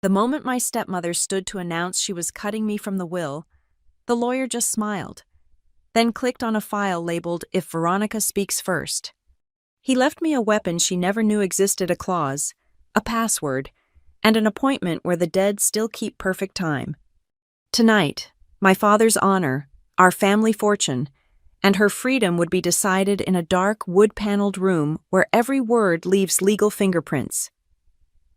The moment my stepmother stood to announce she was cutting me from the will, the lawyer just smiled, then clicked on a file labeled "If Veronica Speaks First." He left me a weapon she never knew existed, a clause, a password, and an appointment where the dead still keep perfect time. Tonight, my father's honor, our family fortune, and her freedom would be decided in a dark, wood-paneled room where every word leaves legal fingerprints.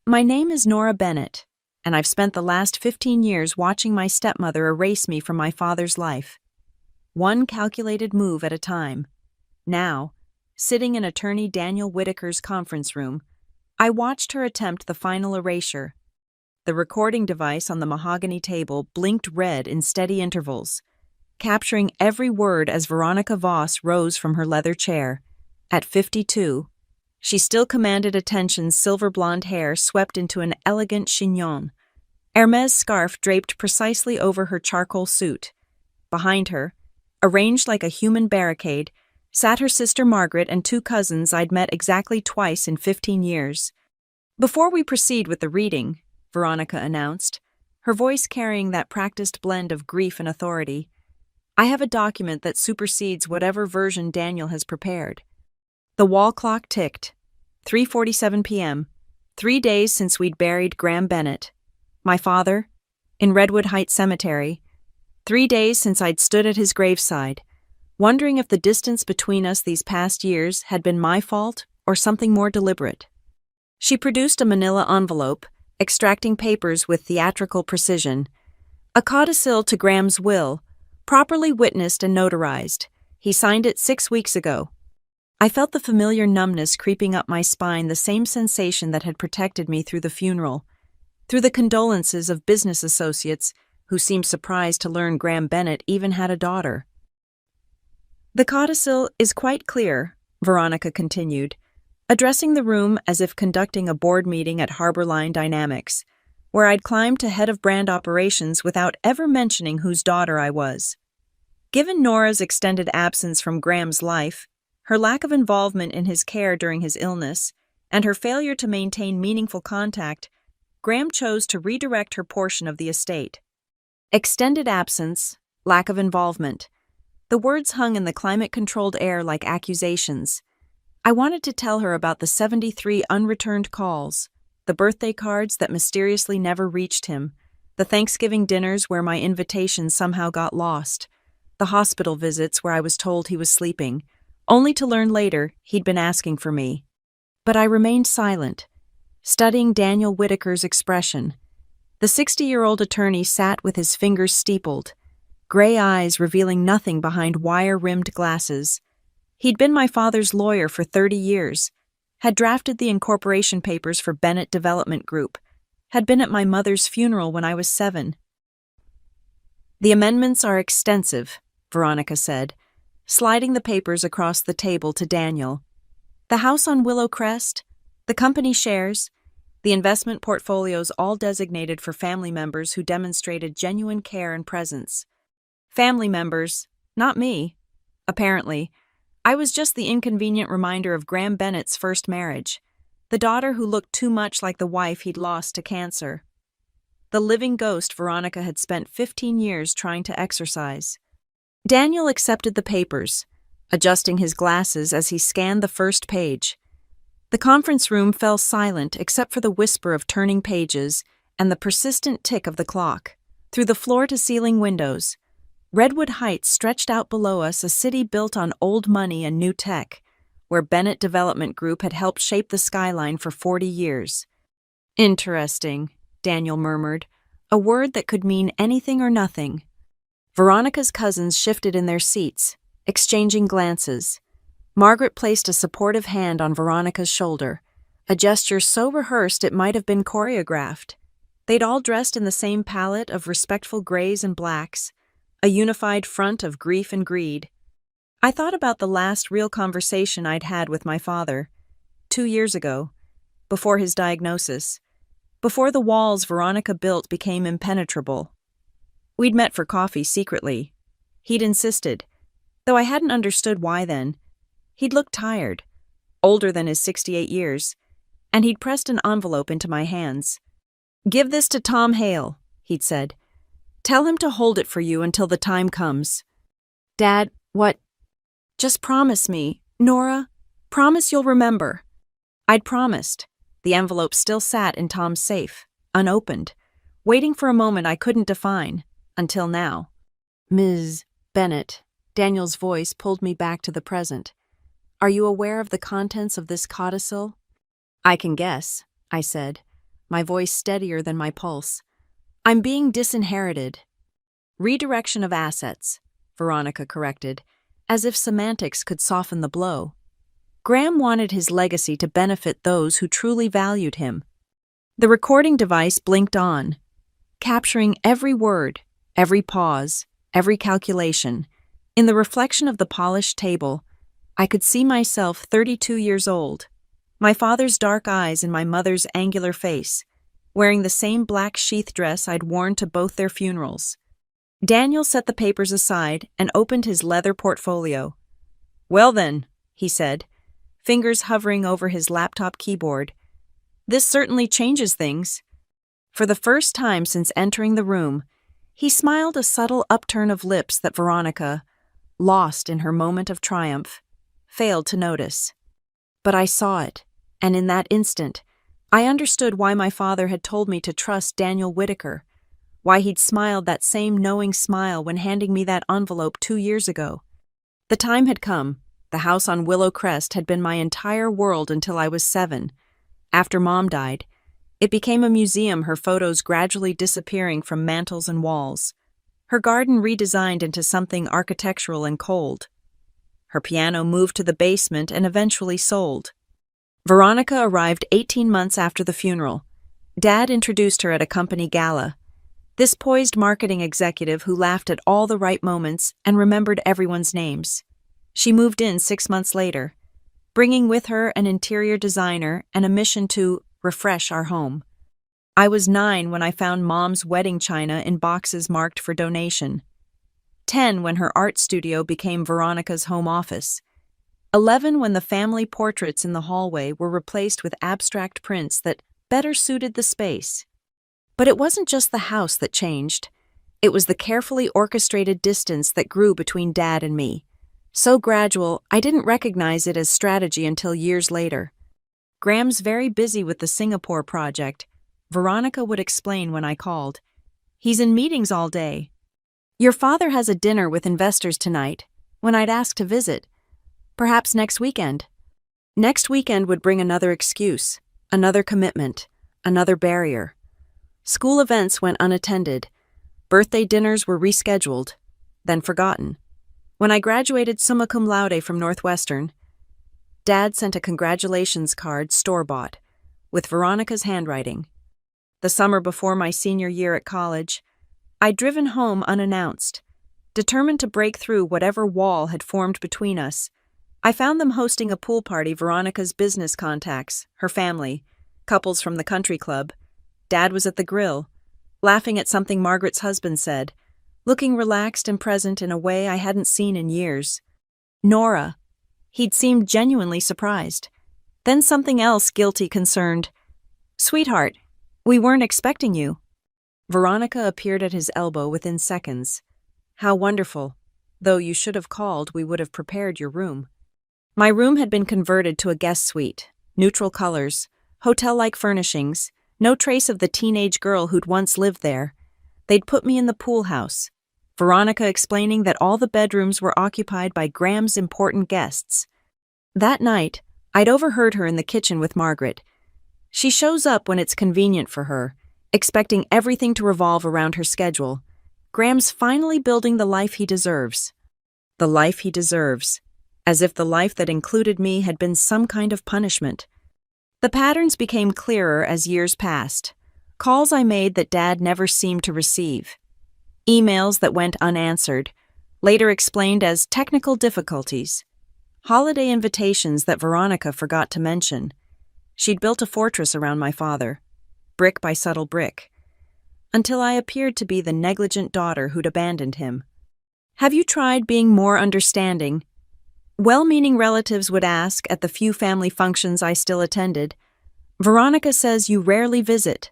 My name is Nora Bennett, and I've spent the last 15 years watching my stepmother erase me from my father's life. One calculated move at a time. Now, sitting in attorney Daniel Whitaker's conference room, I watched her attempt the final erasure. The recording device on the mahogany table blinked red in steady intervals, capturing every word as Veronica Voss rose from her leather chair. At 52, she still commanded attention's silver blonde hair swept into an elegant chignon, Hermès scarf draped precisely over her charcoal suit. Behind her, arranged like a human barricade, sat her sister Margaret and two cousins I'd met exactly twice in 15 years. "Before we proceed with the reading," Veronica announced, her voice carrying that practiced blend of grief and authority, "I have a document that supersedes whatever version Daniel has prepared." The wall clock ticked. 3:47 p.m., 3 days since we'd buried Graham Bennett, my father, in Redwood Heights Cemetery. 3 days since I'd stood at his graveside, wondering if the distance between us these past years had been my fault or something more deliberate. She produced a manila envelope, extracting papers with theatrical precision. A codicil to Graham's will, properly witnessed and notarized. He signed it 6 weeks ago. I felt the familiar numbness creeping up my spine, the same sensation that had protected me through the funeral, through the condolences of business associates who seemed surprised to learn Graham Bennett even had a daughter. "The codicil is quite clear," Veronica continued, addressing the room as if conducting a board meeting at Harborline Dynamics, where I'd climbed to head of brand operations without ever mentioning whose daughter I was. Given Nora's extended absence from Graham's life, her lack of involvement in his care during his illness, and her failure to maintain meaningful contact, Graham chose to redirect her portion of the estate. Extended absence, lack of involvement. The words hung in the climate-controlled air like accusations. I wanted to tell her about the 73 unreturned calls, the birthday cards that mysteriously never reached him, the Thanksgiving dinners where my invitation somehow got lost, the hospital visits where I was told he was sleeping, only to learn later he'd been asking for me. But I remained silent, studying Daniel Whitaker's expression. The 60-year-old attorney sat with his fingers steepled, gray eyes revealing nothing behind wire-rimmed glasses. He'd been my father's lawyer for 30 years, had drafted the incorporation papers for Bennett Development Group, had been at my mother's funeral when I was 7. "The amendments are extensive," Veronica said, sliding the papers across the table to Daniel. "The house on Willow Crest, the company shares, the investment portfolios all designated for family members who demonstrated genuine care and presence. Family members, not me. Apparently, I was just the inconvenient reminder of Graham Bennett's first marriage, the daughter who looked too much like the wife he'd lost to cancer. The living ghost Veronica had spent 15 years trying to exorcise." Daniel accepted the papers, adjusting his glasses as he scanned the first page. The conference room fell silent except for the whisper of turning pages and the persistent tick of the clock. Through the floor-to-ceiling windows, Redwood Heights stretched out below us, a city built on old money and new tech, where Bennett Development Group had helped shape the skyline for 40 years. "Interesting," Daniel murmured, a word that could mean anything or nothing. Veronica's cousins shifted in their seats, exchanging glances. Margaret placed a supportive hand on Veronica's shoulder, a gesture so rehearsed it might have been choreographed. They'd all dressed in the same palette of respectful grays and blacks, a unified front of grief and greed. I thought about the last real conversation I'd had with my father, 2 years ago, before his diagnosis, before the walls Veronica built became impenetrable. We'd met for coffee secretly. He'd insisted, though I hadn't understood why then. He'd looked tired, older than his 68 years, and he'd pressed an envelope into my hands. Give this to Tom Hale, he'd said. Tell him to hold it for you until the time comes. Dad, what? Just promise me, Nora. Promise you'll remember. I'd promised. The envelope still sat in Tom's safe, unopened, waiting for a moment I couldn't define, until now. Ms. Bennett, Daniel's voice pulled me back to the present. Are you aware of the contents of this codicil? I can guess, I said, my voice steadier than my pulse. I'm being disinherited. Redirection of assets, Veronica corrected, as if semantics could soften the blow. Graham wanted his legacy to benefit those who truly valued him. The recording device blinked on, capturing every word, every pause, every calculation. In the reflection of the polished table, I could see myself 32 years old, my father's dark eyes in my mother's angular face, wearing the same black sheath dress I'd worn to both their funerals. Daniel set the papers aside and opened his leather portfolio. Well then, he said, fingers hovering over his laptop keyboard. This certainly changes things. For the first time since entering the room, he smiled a subtle upturn of lips that Veronica, lost in her moment of triumph, failed to notice. But I saw it, and in that instant, I understood why my father had told me to trust Daniel Whitaker, why he'd smiled that same knowing smile when handing me that envelope 2 years ago. The time had come. The house on Willow Crest had been my entire world until I was 7. After Mom died, it became a museum, her photos gradually disappearing from mantels and walls, her garden redesigned into something architectural and cold. Her piano moved to the basement and eventually sold. Veronica arrived 18 months after the funeral. Dad introduced her at a company gala. This poised marketing executive who laughed at all the right moments and remembered everyone's names. She moved in 6 months later, bringing with her an interior designer and a mission to refresh our home. I was 9 when I found Mom's wedding china in boxes marked for donation. 10 when her art studio became Veronica's home office. 11 when the family portraits in the hallway were replaced with abstract prints that better suited the space. But it wasn't just the house that changed. It was the carefully orchestrated distance that grew between Dad and me. So gradual, I didn't recognize it as strategy until years later. Graham's very busy with the Singapore project, Veronica would explain when I called. He's in meetings all day. Your father has a dinner with investors tonight, when I'd asked to visit. Perhaps next weekend. Next weekend would bring another excuse, another commitment, another barrier. School events went unattended. Birthday dinners were rescheduled, then forgotten. When I graduated summa cum laude from Northwestern, Dad sent a congratulations card store-bought, with Veronica's handwriting. The summer before my senior year at college, I'd driven home unannounced, determined to break through whatever wall had formed between us. I found them hosting a pool party, Veronica's business contacts, her family, couples from the country club. Dad was at the grill, laughing at something Margaret's husband said, looking relaxed and present in a way I hadn't seen in years. Nora. He'd seemed genuinely surprised. Then something else, guilty, concerned. Sweetheart, we weren't expecting you. Veronica appeared at his elbow within seconds. How wonderful. Though you should have called, we would have prepared your room. My room had been converted to a guest suite, neutral colors, hotel-like furnishings, no trace of the teenage girl who'd once lived there. They'd put me in the pool house, Veronica explaining that all the bedrooms were occupied by Graham's important guests. That night, I'd overheard her in the kitchen with Margaret. She shows up when it's convenient for her, expecting everything to revolve around her schedule. Graham's finally building the life he deserves. The life he deserves. As if the life that included me had been some kind of punishment. The patterns became clearer as years passed. Calls I made that Dad never seemed to receive. Emails that went unanswered, later explained as technical difficulties. Holiday invitations that Veronica forgot to mention. She'd built a fortress around my father, brick by subtle brick, until I appeared to be the negligent daughter who'd abandoned him. Have you tried being more understanding? Well-meaning relatives would ask at the few family functions I still attended. Veronica says you rarely visit.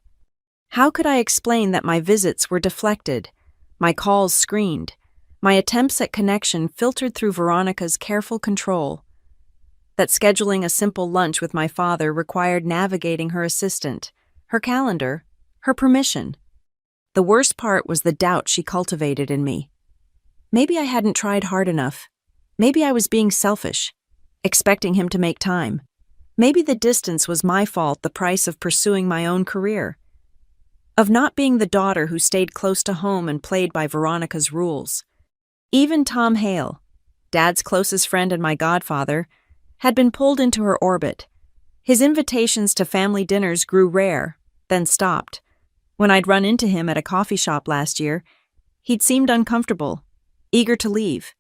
How could I explain that my visits were deflected, my calls screened, my attempts at connection filtered through Veronica's careful control? That scheduling a simple lunch with my father required navigating her assistant, her calendar, her permission. The worst part was the doubt she cultivated in me. Maybe I hadn't tried hard enough. Maybe I was being selfish, expecting him to make time. Maybe the distance was my fault, the price of pursuing my own career, of not being the daughter who stayed close to home and played by Veronica's rules. Even Tom Hale, Dad's closest friend and my godfather, had been pulled into her orbit. His invitations to family dinners grew rare, then stopped. When I'd run into him at a coffee shop last year, he'd seemed uncomfortable, eager to leave.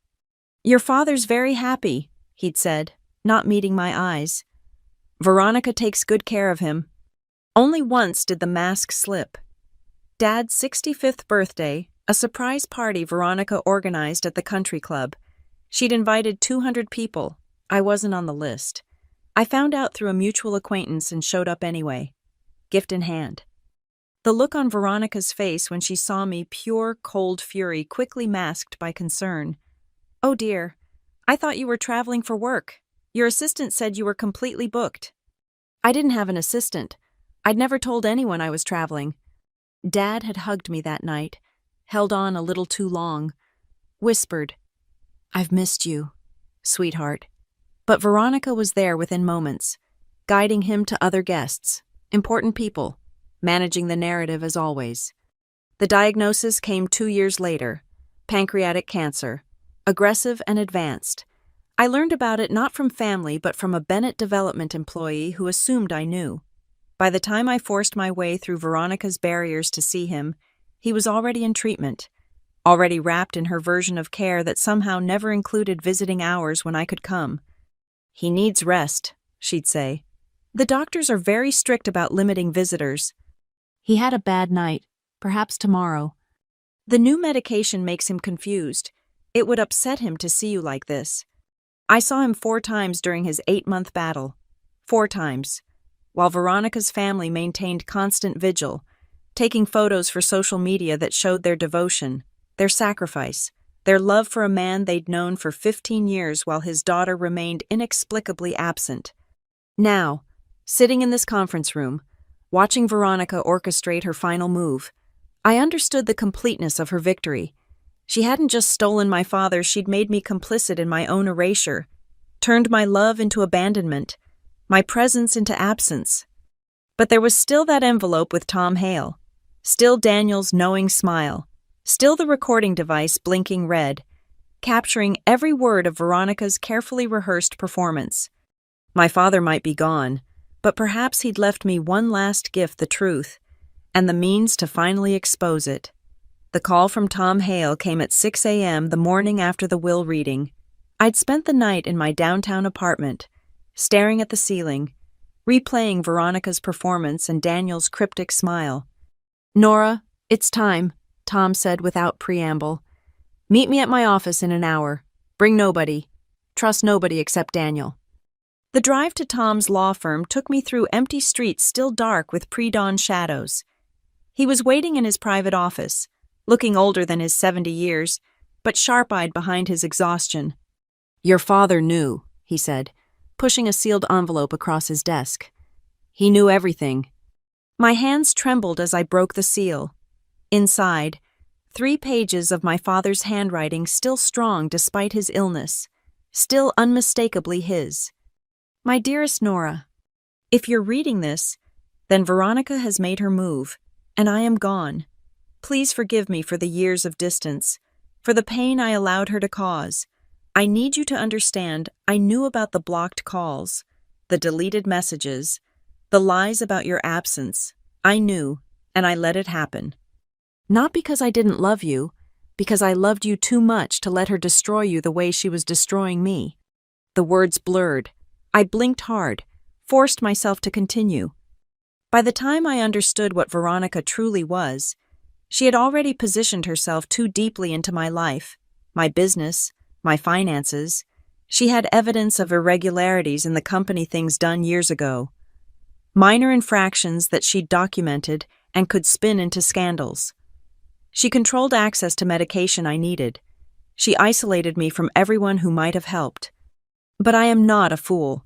"Your father's very happy," he'd said, not meeting my eyes. "Veronica takes good care of him." Only once did the mask slip. Dad's 65th birthday, a surprise party Veronica organized at the country club. She'd invited 200 people. I wasn't on the list. I found out through a mutual acquaintance and showed up anyway, gift in hand. The look on Veronica's face when she saw me, pure, cold fury, quickly masked by concern. "Oh dear, I thought you were traveling for work. Your assistant said you were completely booked." I didn't have an assistant. I'd never told anyone I was traveling. Dad had hugged me that night, held on a little too long, whispered, "I've missed you, sweetheart." But Veronica was there within moments, guiding him to other guests, important people, managing the narrative as always. The diagnosis came 2 years later, pancreatic cancer, aggressive and advanced. I learned about it not from family but from a Bennett development employee who assumed I knew. By the time I forced my way through Veronica's barriers to see him, he was already in treatment, already wrapped in her version of care that somehow never included visiting hours when I could come. "He needs rest," she'd say. "The doctors are very strict about limiting visitors. He had a bad night, perhaps tomorrow." The new medication makes him confused. It would upset him to see you like this. I saw him 4 times during his 8-month battle. 4 times. While Veronica's family maintained constant vigil, taking photos for social media that showed their devotion, their sacrifice, their love for a man they'd known for 15 years while his daughter remained inexplicably absent. Now, sitting in this conference room, watching Veronica orchestrate her final move, I understood the completeness of her victory. She hadn't just stolen my father, she'd made me complicit in my own erasure, turned my love into abandonment, my presence into absence. But there was still that envelope with Tom Hale, still Daniel's knowing smile, still the recording device blinking red, capturing every word of Veronica's carefully rehearsed performance. My father might be gone, but perhaps he'd left me one last gift, the truth, and the means to finally expose it. The call from Tom Hale came at 6 a.m. the morning after the will reading. I'd spent the night in my downtown apartment, staring at the ceiling, replaying Veronica's performance and Daniel's cryptic smile. "Nora, it's time," Tom said without preamble. "Meet me at my office in an hour. Bring nobody. Trust nobody except Daniel." The drive to Tom's law firm took me through empty streets still dark with pre-dawn shadows. He was waiting in his private office, looking older than his 70 years, but sharp-eyed behind his exhaustion. "Your father knew," he said, pushing a sealed envelope across his desk. "He knew everything." My hands trembled as I broke the seal. Inside, 3 pages of my father's handwriting still strong despite his illness, still unmistakably his. "My dearest Nora, if you're reading this, then Veronica has made her move, and I am gone. Please forgive me for the years of distance, for the pain I allowed her to cause. I need you to understand I knew about the blocked calls, the deleted messages, the lies about your absence. I knew, and I let it happen. Not because I didn't love you, because I loved you too much to let her destroy you the way she was destroying me." The words blurred. I blinked hard, forced myself to continue. By the time I understood what Veronica truly was, she had already positioned herself too deeply into my life, my business, my finances. She had evidence of irregularities in the company things done years ago. Minor infractions that she'd documented and could spin into scandals. She controlled access to medication I needed. She isolated me from everyone who might have helped. But I am not a fool,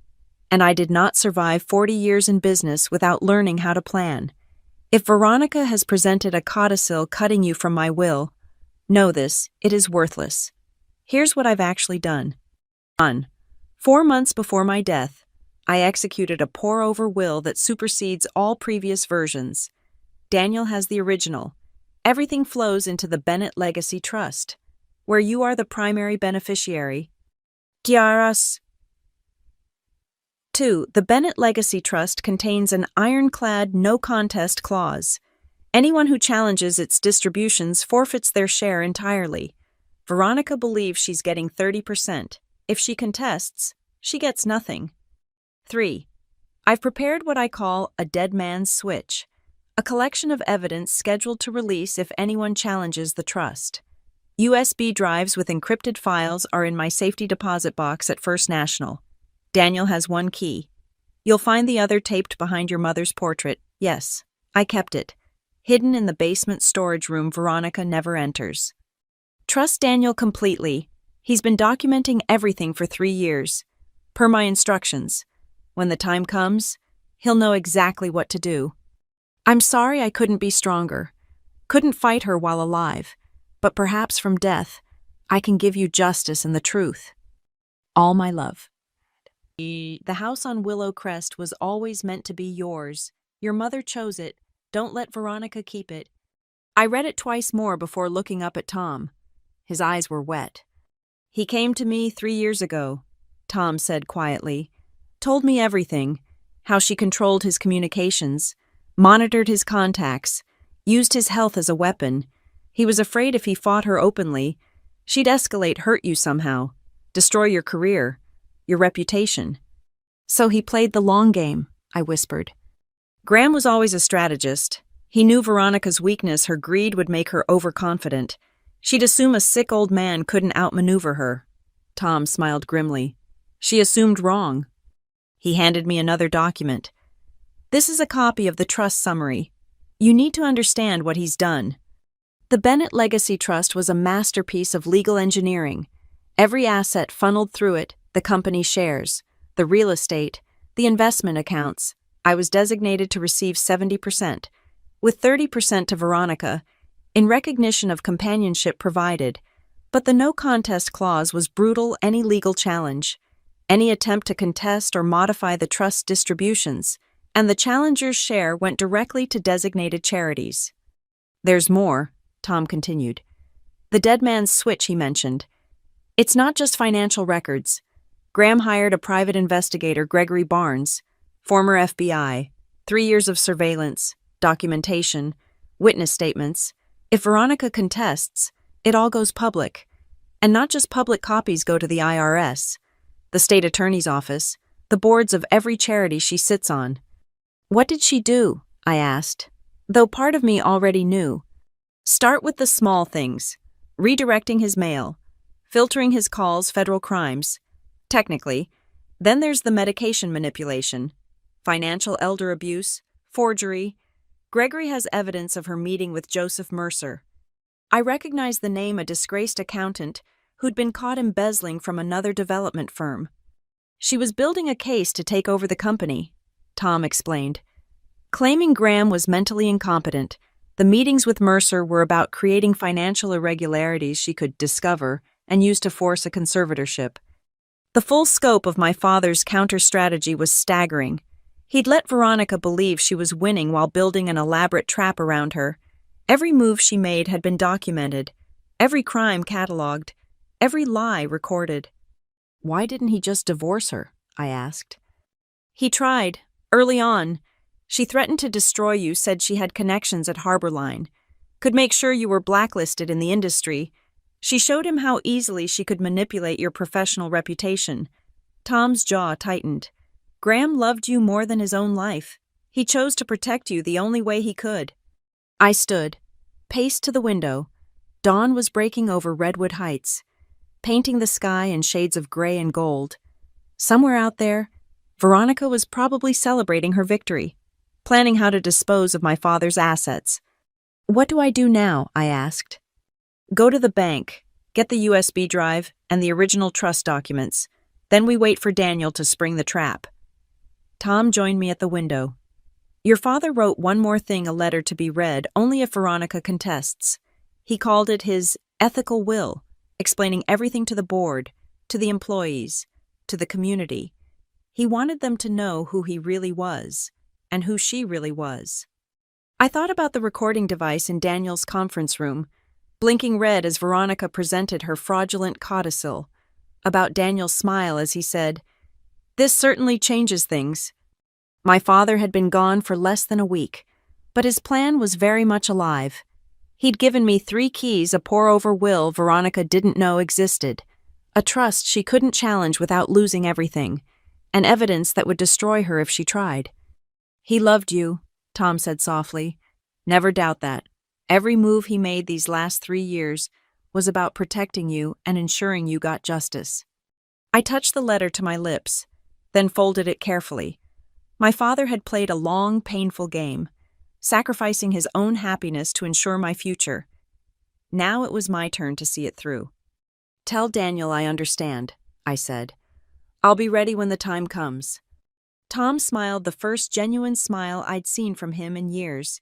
and I did not survive 40 years in business without learning how to plan. If Veronica has presented a codicil cutting you from my will, know this, it is worthless. Here's what I've actually done. 1. 4 months before my death, I executed a pour-over will that supersedes all previous versions. Daniel has the original. Everything flows into the Bennett Legacy Trust, where you are the primary beneficiary. Kiaras. 2. The Bennett Legacy Trust contains an ironclad no-contest clause. Anyone who challenges its distributions forfeits their share entirely. Veronica believes she's getting 30%. If she contests, she gets nothing. 3. I've prepared what I call a dead man's switch, a collection of evidence scheduled to release if anyone challenges the trust. USB drives with encrypted files are in my safety deposit box at First National. Daniel has one key. You'll find the other taped behind your mother's portrait. Yes, I kept it, hidden in the basement storage room Veronica never enters. Trust Daniel completely. He's been documenting everything for 3 years. Per my instructions. When the time comes, he'll know exactly what to do. I'm sorry I couldn't be stronger. Couldn't fight her while alive. But perhaps from death, I can give you justice and the truth. All my love. The house on Willow Crest was always meant to be yours. Your mother chose it. Don't let Veronica keep it. I read it twice more before looking up at Tom. His eyes were wet. He came to me 3 years ago, Tom said quietly. Told me everything, how she controlled his communications, monitored his contacts, used his health as a weapon. He was afraid if he fought her openly, she'd escalate, hurt you somehow, destroy your career, your reputation. So he played the long game, I whispered. Graham was always a strategist. He knew Veronica's weakness, her greed would make her overconfident. She'd assume a sick old man couldn't outmaneuver her. Tom smiled grimly. She assumed wrong. He handed me another document. This is a copy of the trust summary. You need to understand what he's done. The Bennett Legacy Trust was a masterpiece of legal engineering. Every asset funneled through it, the company shares, the real estate, the investment accounts. I was designated to receive 70%, with 30% to Veronica, in recognition of companionship provided. But the no-contest clause was brutal. Any legal challenge, any attempt to contest or modify the trust's distributions, and the challenger's share went directly to designated charities. There's more, Tom continued. The dead man's switch he mentioned. It's not just financial records. Graham hired a private investigator, Gregory Barnes, former FBI, 3 years of surveillance, documentation, witness statements. If Veronica contests, it all goes public. And not just public copies go to the IRS, the state attorney's office, the boards of every charity she sits on. What did she do? I asked, though part of me already knew. Start with the small things. Redirecting his mail, filtering his calls, federal crimes. Technically. Then there's the medication manipulation, financial elder abuse, forgery. Gregory has evidence of her meeting with Joseph Mercer. I recognize the name, a disgraced accountant who'd been caught embezzling from another development firm. She was building a case to take over the company, Tom explained. Claiming Graham was mentally incompetent, the meetings with Mercer were about creating financial irregularities she could discover and use to force a conservatorship. The full scope of my father's counter-strategy was staggering. He'd let Veronica believe she was winning while building an elaborate trap around her. Every move she made had been documented, every crime cataloged, every lie recorded. Why didn't he just divorce her? I asked. He tried, early on. She threatened to destroy you, said she had connections at Harborline, could make sure you were blacklisted in the industry. She showed him how easily she could manipulate your professional reputation. Tom's jaw tightened. Graham loved you more than his own life. He chose to protect you the only way he could. I stood, paced to the window. Dawn was breaking over Redwood Heights, painting the sky in shades of gray and gold. Somewhere out there, Veronica was probably celebrating her victory, planning how to dispose of my father's assets. "What do I do now?" I asked. "Go to the bank, get the USB drive and the original trust documents. Then we wait for Daniel to spring the trap." Tom joined me at the window. "Your father wrote one more thing, a letter to be read only if Veronica contests. He called it his ethical will, explaining everything to the board, to the employees, to the community. He wanted them to know who he really was, and who she really was." I thought about the recording device in Daniel's conference room, blinking red as Veronica presented her fraudulent codicil, about Daniel's smile as he said, "This certainly changes things." My father had been gone for less than a week, but his plan was very much alive. He'd given me 3 keys, a pour-over will Veronica didn't know existed, a trust she couldn't challenge without losing everything, and evidence that would destroy her if she tried. "He loved you," Tom said softly. "Never doubt that. Every move he made these last 3 years was about protecting you and ensuring you got justice." I touched the letter to my lips, then folded it carefully. My father had played a long, painful game, sacrificing his own happiness to ensure my future. Now it was my turn to see it through. "Tell Daniel I understand," I said. "I'll be ready when the time comes." Tom smiled, the first genuine smile I'd seen from him in years.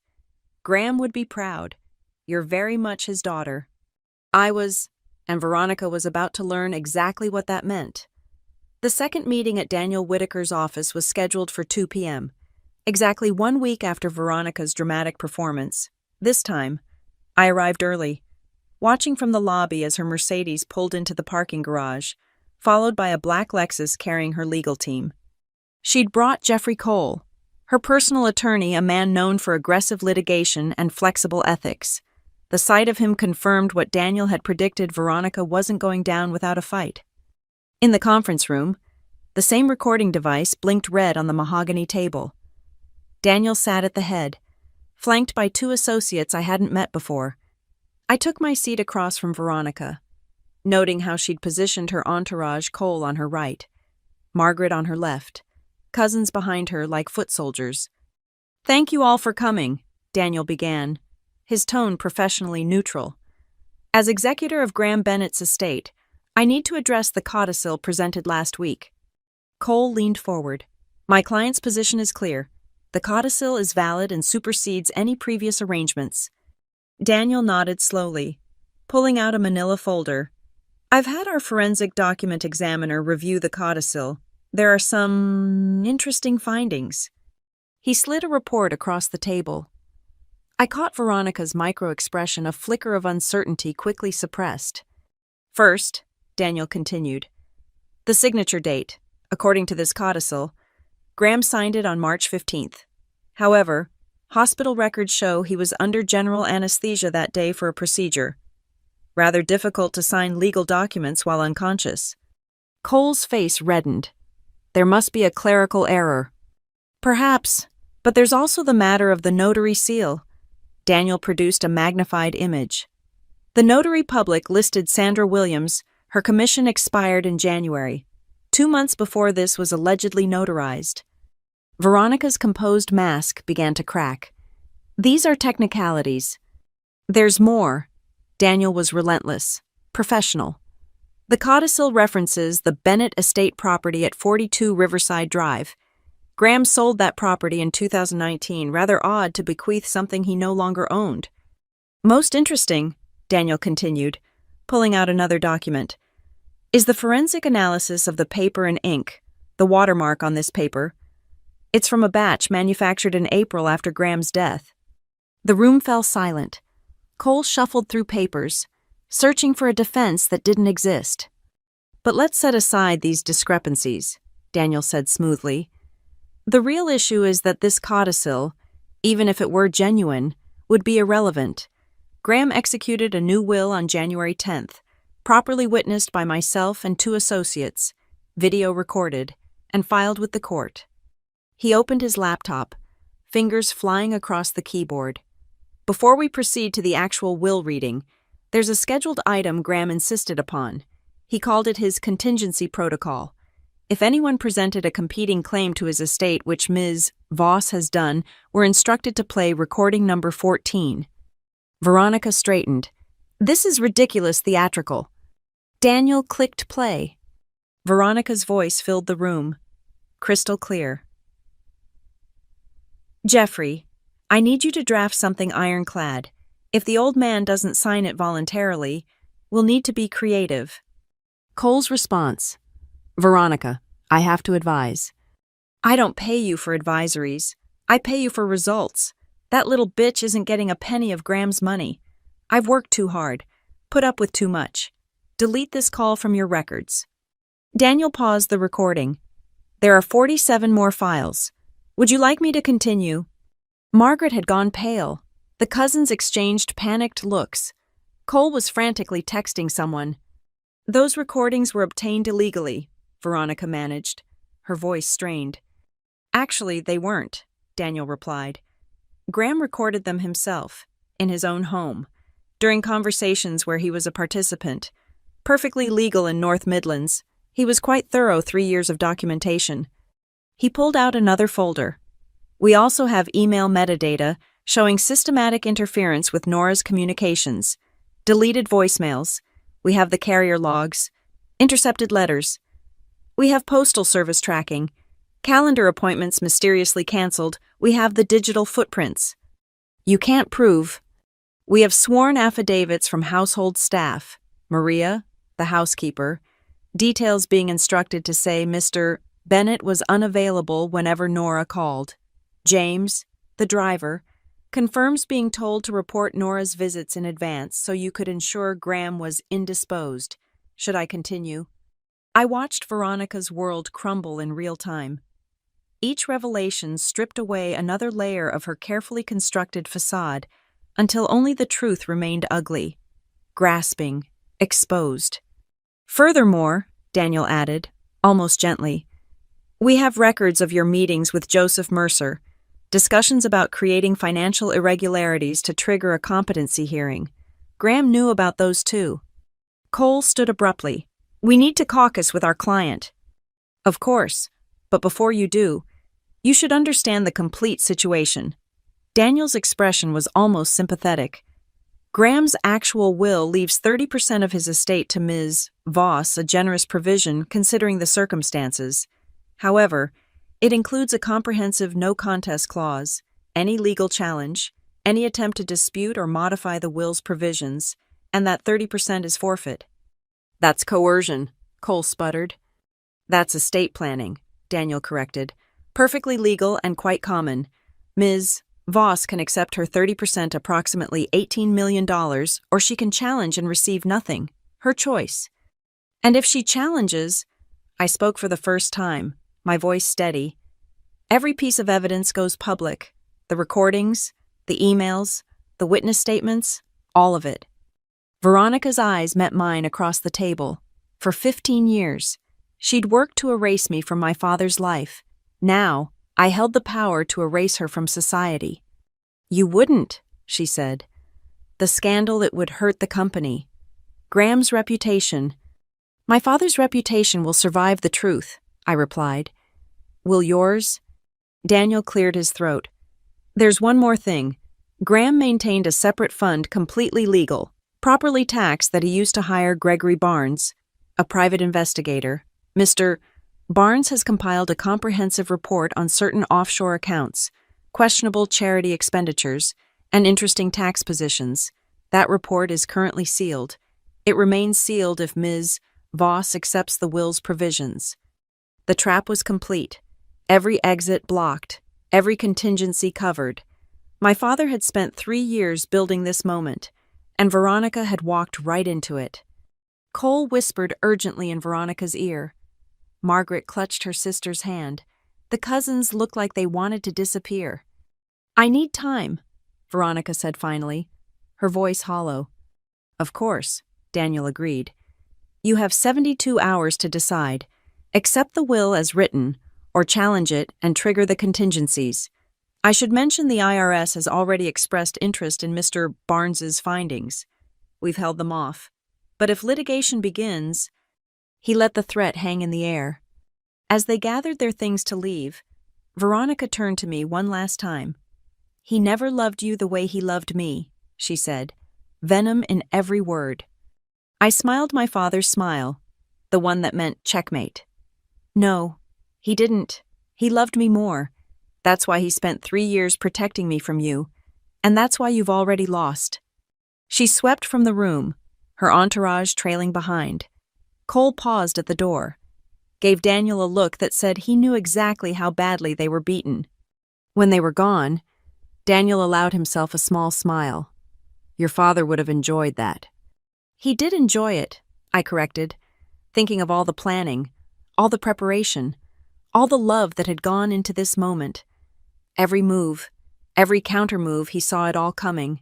"Graham would be proud. You're very much his daughter." I was, and Veronica was about to learn exactly what that meant. The second meeting at Daniel Whitaker's office was scheduled for 2 p.m., exactly 1 week after Veronica's dramatic performance. This time, I arrived early, watching from the lobby as her Mercedes pulled into the parking garage, followed by a black Lexus carrying her legal team. She'd brought Jeffrey Cole, her personal attorney, a man known for aggressive litigation and flexible ethics. The sight of him confirmed what Daniel had predicted: Veronica wasn't going down without a fight. In the conference room, the same recording device blinked red on the mahogany table. Daniel sat at the head, flanked by 2 associates I hadn't met before. I took my seat across from Veronica, noting how she'd positioned her entourage: Cole on her right, Margaret on her left, cousins behind her like foot soldiers. "Thank you all for coming," Daniel began, his tone professionally neutral. "As executor of Graham Bennett's estate, I need to address the codicil presented last week." Cole leaned forward. "My client's position is clear. The codicil is valid and supersedes any previous arrangements." Daniel nodded slowly, pulling out a manila folder. "I've had our forensic document examiner review the codicil. There are some interesting findings." He slid a report across the table. I caught Veronica's micro-expression, a flicker of uncertainty quickly suppressed. "First," Daniel continued, "the signature date. According to this codicil, Graham signed it on March 15th. However, hospital records show he was under general anesthesia that day for a procedure. Rather difficult to sign legal documents while unconscious." Cole's face reddened. "There must be a clerical error." "Perhaps, but there's also the matter of the notary seal." Daniel produced a magnified image. "The notary public listed Sandra Williams. Her commission expired in January. 2 months before this was allegedly notarized." Veronica's composed mask began to crack. "These are technicalities. There's more." Daniel was relentless, professional. "The codicil references the Bennett estate property at 42 Riverside Drive. Graham sold that property in 2019, rather odd to bequeath something he no longer owned." "Most interesting," Daniel continued, pulling out another document, "is the forensic analysis of the paper and ink, the watermark on this paper. It's from a batch manufactured in April after Graham's death." The room fell silent. Cole shuffled through papers, searching for a defense that didn't exist. "But let's set aside these discrepancies," Daniel said smoothly. "The real issue is that this codicil, even if it were genuine, would be irrelevant. Graham executed a new will on January 10th, properly witnessed by myself and 2 associates, video recorded, and filed with the court." He opened his laptop, fingers flying across the keyboard. "Before we proceed to the actual will reading, there's a scheduled item Graham insisted upon. He called it his contingency protocol. If anyone presented a competing claim to his estate, which Ms. Voss has done, we're instructed to play recording number 14. Veronica straightened. This is ridiculous theatrical. Daniel clicked play. Veronica's voice filled the room, crystal clear. Jeffrey, I need you to draft something ironclad. If the old man doesn't sign it voluntarily, we'll need to be creative. Cole's response. Veronica, I have to advise. I don't pay you for advisories. I pay you for results. That little bitch isn't getting a penny of Graham's money. I've worked too hard, put up with too much. Delete this call from your records. Daniel paused the recording. There are 47 more files. Would you like me to continue? Margaret had gone pale. The cousins exchanged panicked looks. Cole was frantically texting someone. Those recordings were obtained illegally, Veronica managed, her voice strained. Actually, they weren't, Daniel replied. Graham recorded them himself, in his own home, during conversations where he was a participant. Perfectly legal in North Midlands, he was quite thorough 3 years of documentation. He pulled out another folder. We also have email metadata showing systematic interference with Nora's communications, deleted voicemails. We have the carrier logs, intercepted letters. We have postal service tracking, calendar appointments mysteriously canceled. We have the digital footprints. You can't prove. We have sworn affidavits from household staff, Maria, the housekeeper, details being instructed to say Mr. Bennett was unavailable whenever Nora called. James, the driver, confirms being told to report Nora's visits in advance so you could ensure Graham was indisposed. Should I continue? I watched Veronica's world crumble in real time. Each revelation stripped away another layer of her carefully constructed facade until only the truth remained ugly, grasping, exposed. Furthermore, Daniel added, almost gently, we have records of your meetings with Joseph Mercer, discussions about creating financial irregularities to trigger a competency hearing. Graham knew about those too. Cole stood abruptly. We need to caucus with our client. Of course, but before you do, you should understand the complete situation. Daniel's expression was almost sympathetic. Graham's actual will leaves 30% of his estate to Ms. Voss, a generous provision considering the circumstances. However, it includes a comprehensive no-contest clause, any legal challenge, any attempt to dispute or modify the will's provisions, and that 30% is forfeit. That's coercion, Cole sputtered. That's estate planning, Daniel corrected. Perfectly legal and quite common. Ms. Voss can accept her 30%, approximately $18 million, or she can challenge and receive nothing. Her choice. And if she challenges, I spoke for the first time, my voice steady. Every piece of evidence goes public. The recordings, the emails, the witness statements, all of it. Veronica's eyes met mine across the table. For 15 years, she'd worked to erase me from my father's life. Now, I held the power to erase her from society. You wouldn't, she said. The scandal, it would hurt the company. Graham's reputation. My father's reputation will survive the truth, I replied. Will yours? Daniel cleared his throat. There's one more thing. Graham maintained a separate fund, completely legal, properly taxed, that he used to hire Gregory Barnes, a private investigator. Mr. Barnes has compiled a comprehensive report on certain offshore accounts, questionable charity expenditures, and interesting tax positions. That report is currently sealed. It remains sealed if Ms. Voss accepts the will's provisions. The trap was complete. Every exit blocked. Every contingency covered. My father had spent 3 years building this moment, and Veronica had walked right into it. Cole whispered urgently in Veronica's ear. Margaret clutched her sister's hand. The cousins looked like they wanted to disappear. I need time, Veronica said finally, her voice hollow. Of course, Daniel agreed. You have 72 hours to decide. Accept the will as written, or challenge it and trigger the contingencies. I should mention the IRS has already expressed interest in Mr. Barnes's findings. We've held them off. But if litigation begins... He let the threat hang in the air. As they gathered their things to leave, Veronica turned to me one last time. "He never loved you the way he loved me," she said, venom in every word. I smiled my father's smile, the one that meant checkmate. "No, he didn't. He loved me more. That's why he spent 3 years protecting me from you, and that's why you've already lost." She swept from the room, her entourage trailing behind. Cole paused at the door, gave Daniel a look that said he knew exactly how badly they were beaten. When they were gone, Daniel allowed himself a small smile. "Your father would have enjoyed that." "He did enjoy it," I corrected, thinking of all the planning, all the preparation, all the love that had gone into this moment. Every move, every counter-move, he saw it all coming.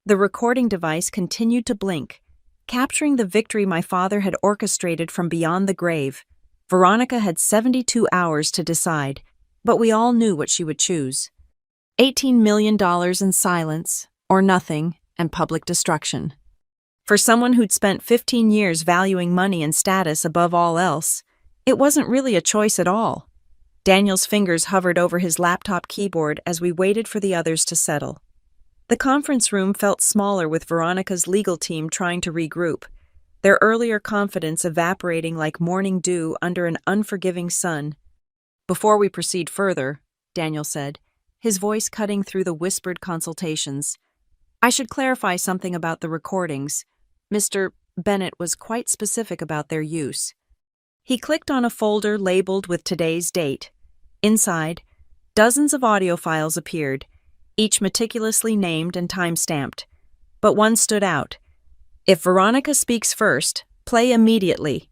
The recording device continued to blink, capturing the victory my father had orchestrated from beyond the grave. Veronica had 72 hours to decide, but we all knew what she would choose. $18 million in silence, or nothing, and public destruction. For someone who'd spent 15 years valuing money and status above all else, it wasn't really a choice at all. Daniel's fingers hovered over his laptop keyboard as we waited for the others to settle. The conference room felt smaller with Veronica's legal team trying to regroup, their earlier confidence evaporating like morning dew under an unforgiving sun. "Before we proceed further," Daniel said, his voice cutting through the whispered consultations, "I should clarify something about the recordings. Mr. Bennett was quite specific about their use." He clicked on a folder labeled with today's date. Inside, dozens of audio files appeared, each meticulously named and time-stamped. But one stood out. "If Veronica speaks first, play immediately."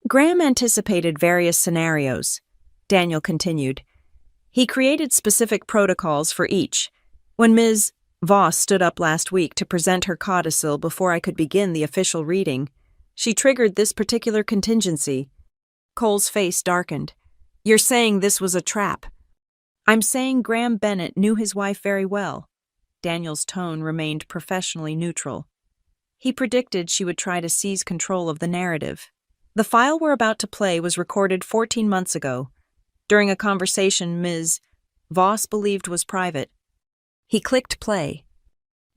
Graham anticipated various scenarios, Daniel continued. He created specific protocols for each. When Ms. Voss stood up last week to present her codicil before I could begin the official reading, she triggered this particular contingency. Cole's face darkened. "You're saying this was a trap?" "I'm saying Graham Bennett knew his wife very well." Daniel's tone remained professionally neutral. He predicted she would try to seize control of the narrative. The file we're about to play was recorded 14 months ago, during a conversation Ms. Voss believed was private. He clicked play.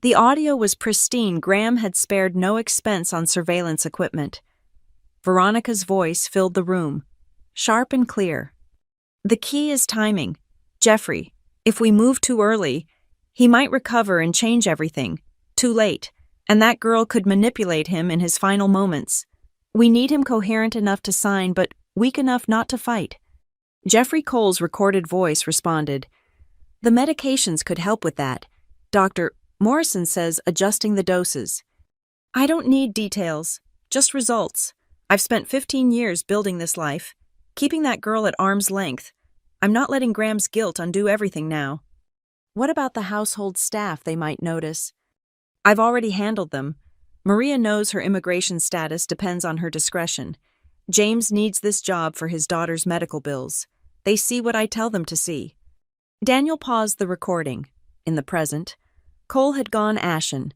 The audio was pristine. Graham had spared no expense on surveillance equipment. Veronica's voice filled the room, sharp and clear. "The key is timing. Jeffrey, if we move too early, he might recover and change everything. Too late, and that girl could manipulate him in his final moments. We need him coherent enough to sign, but weak enough not to fight." Jeffrey Cole's recorded voice responded, "The medications could help with that. Dr. Morrison says adjusting the doses. I don't need details, just results. I've spent 15 years building this life, keeping that girl at arm's length. I'm not letting Graham's guilt undo everything now." "What about the household staff they might notice?" "I've already handled them. Maria knows her immigration status depends on her discretion. James needs this job for his daughter's medical bills. They see what I tell them to see." Daniel paused the recording. In the present, Cole had gone ashen.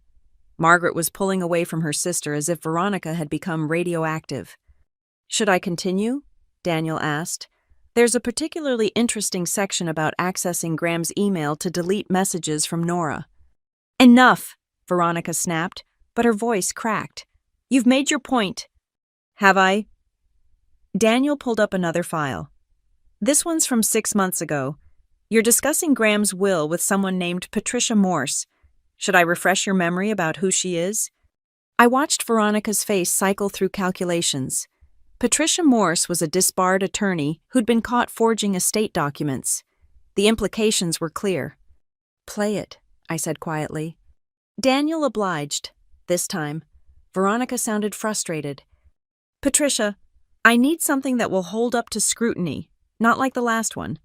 Margaret was pulling away from her sister as if Veronica had become radioactive. "Should I continue?" Daniel asked. "There's a particularly interesting section about accessing Graham's email to delete messages from Nora." "Enough!" Veronica snapped, but her voice cracked. "You've made your point." "Have I?" Daniel pulled up another file. "This one's from 6 months ago. You're discussing Graham's will with someone named Patricia Morse. Should I refresh your memory about who she is?" I watched Veronica's face cycle through calculations. Patricia Morse was a disbarred attorney who'd been caught forging estate documents. The implications were clear. "Play it," I said quietly. Daniel obliged. This time, Veronica sounded frustrated. "Patricia, I need something that will hold up to scrutiny, not like the last one.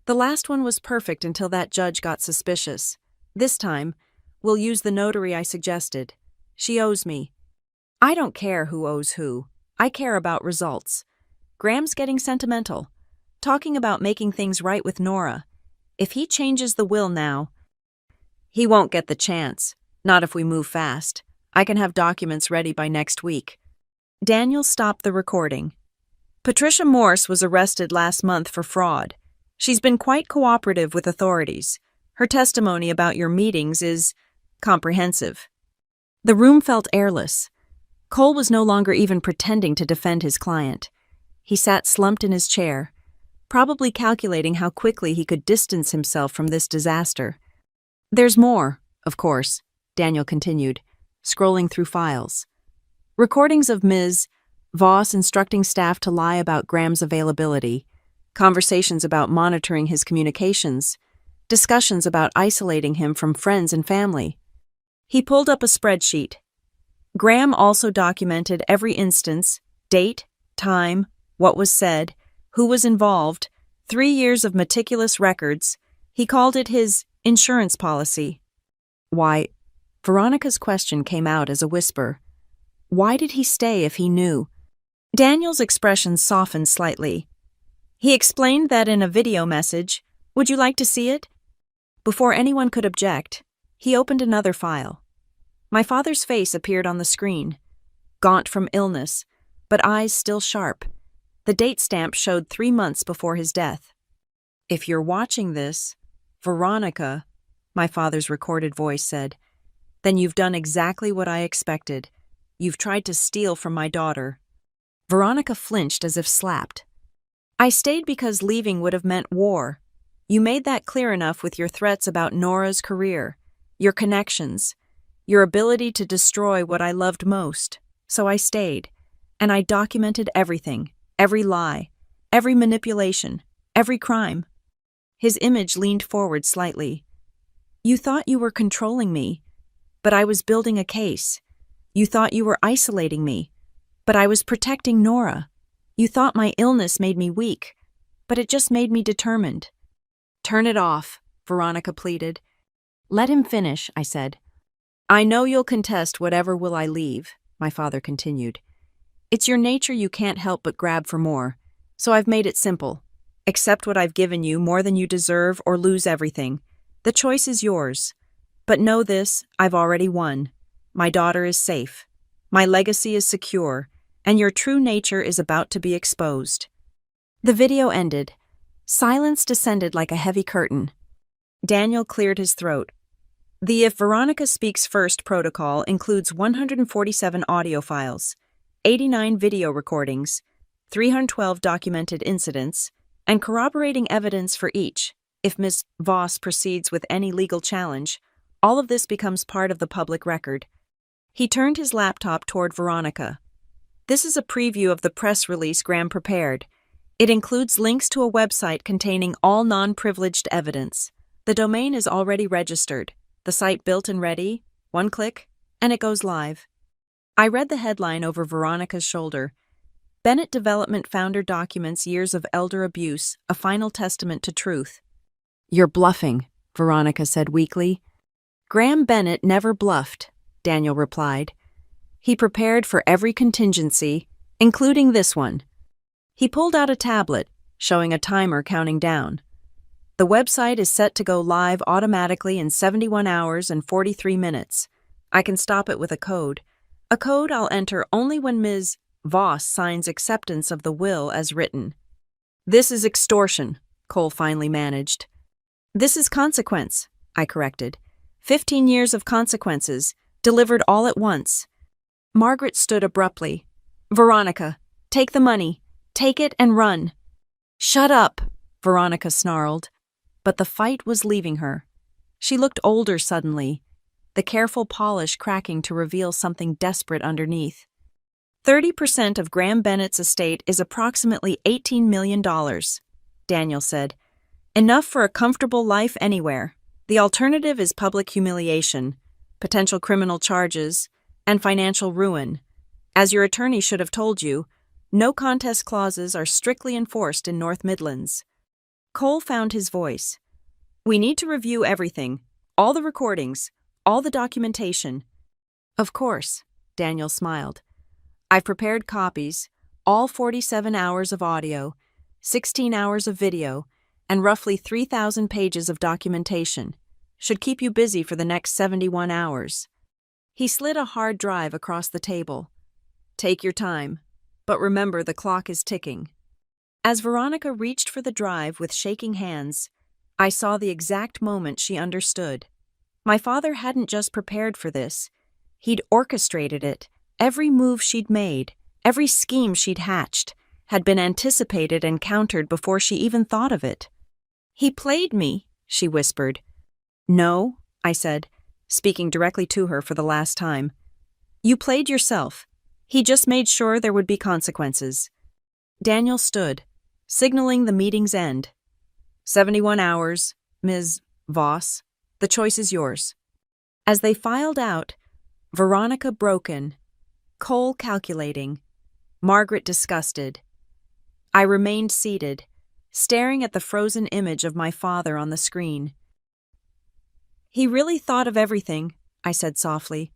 The last one was perfect until that judge got suspicious. This time, we'll use the notary I suggested. She owes me. I don't care who owes who. I care about results. Graham's getting sentimental, talking about making things right with Nora. If he changes the will now, he won't get the chance, not if we move fast. I can have documents ready by next week." Daniel stopped the recording. Patricia Morse was arrested last month for fraud. She's been quite cooperative with authorities. Her testimony about your meetings is comprehensive. The room felt airless. Cole was no longer even pretending to defend his client. He sat slumped in his chair, probably calculating how quickly he could distance himself from this disaster. There's more, of course, Daniel continued, scrolling through files. Recordings of Ms. Voss instructing staff to lie about Graham's availability, conversations about monitoring his communications, discussions about isolating him from friends and family. He pulled up a spreadsheet. Graham also documented every instance, date, time, what was said, who was involved, 3 years of meticulous records. He called it his insurance policy. Why? Veronica's question came out as a whisper. Why did he stay if he knew? Daniel's expression softened slightly. He explained that in a video message. Would you like to see it? Before anyone could object, he opened another file. My father's face appeared on the screen, gaunt from illness, but eyes still sharp. The date stamp showed 3 months before his death. If you're watching this, Veronica, my father's recorded voice said, then you've done exactly what I expected. You've tried to steal from my daughter. Veronica flinched as if slapped. I stayed because leaving would have meant war. You made that clear enough with your threats about Nora's career, your connections, your ability to destroy what I loved most. So I stayed, and I documented everything, every lie, every manipulation, every crime. His image leaned forward slightly. You thought you were controlling me, but I was building a case. You thought you were isolating me, but I was protecting Nora. You thought my illness made me weak, but it just made me determined. Turn it off, Veronica pleaded. Let him finish, I said. I know you'll contest whatever will I leave, my father continued. It's your nature you can't help but grab for more, so I've made it simple. Accept what I've given you more than you deserve or lose everything. The choice is yours. But know this, I've already won. My daughter is safe. My legacy is secure, and your true nature is about to be exposed. The video ended. Silence descended like a heavy curtain. Daniel cleared his throat. The If Veronica Speaks First protocol includes 147 audio files, 89 video recordings, 312 documented incidents, and corroborating evidence for each. If Ms. Voss proceeds with any legal challenge, all of this becomes part of the public record. He turned his laptop toward Veronica. This is a preview of the press release Graham prepared. It includes links to a website containing all non-privileged evidence. The domain is already registered. The site built and ready, 1 click, and it goes live. I read the headline over Veronica's shoulder. Bennett Development founder documents years of elder abuse, a final testament to truth. You're bluffing, Veronica said weakly. Graham Bennett never bluffed, Daniel replied. He prepared for every contingency, including this one. He pulled out a tablet, showing a timer counting down. The website is set to go live automatically in 71 hours and 43 minutes. I can stop it with a code. A code I'll enter only when Ms. Voss signs acceptance of the will as written. This is extortion, Cole finally managed. This is consequence, I corrected. 15 years of consequences, delivered all at once. Margaret stood abruptly. Veronica, take the money. Take it and run. Shut up, Veronica snarled. But the fight was leaving her. She looked older suddenly, the careful polish cracking to reveal something desperate underneath. 30% of Graham Bennett's estate is approximately $18 million, Daniel said. Enough for a comfortable life anywhere. The alternative is public humiliation, potential criminal charges, and financial ruin. As your attorney should have told you, no contest clauses are strictly enforced in North Midlands. Cole found his voice. We need to review everything, all the recordings, all the documentation. Of course, Daniel smiled. I've prepared copies, all 47 hours of audio, 16 hours of video, and roughly 3,000 pages of documentation. Should keep you busy for the next 71 hours. He slid a hard drive across the table. Take your time, but remember the clock is ticking. As Veronica reached for the drive with shaking hands, I saw the exact moment she understood. My father hadn't just prepared for this. He'd orchestrated it. Every move she'd made, every scheme she'd hatched, had been anticipated and countered before she even thought of it. "He played me," she whispered. "No," I said, speaking directly to her for the last time. "You played yourself. He just made sure there would be consequences." Daniel stood, signaling the meeting's end. 71 hours, Ms. Voss. The choice is yours." As they filed out, Veronica broken, Cole calculating, Margaret disgusted. I remained seated, staring at the frozen image of my father on the screen. "He really thought of everything," I said softly.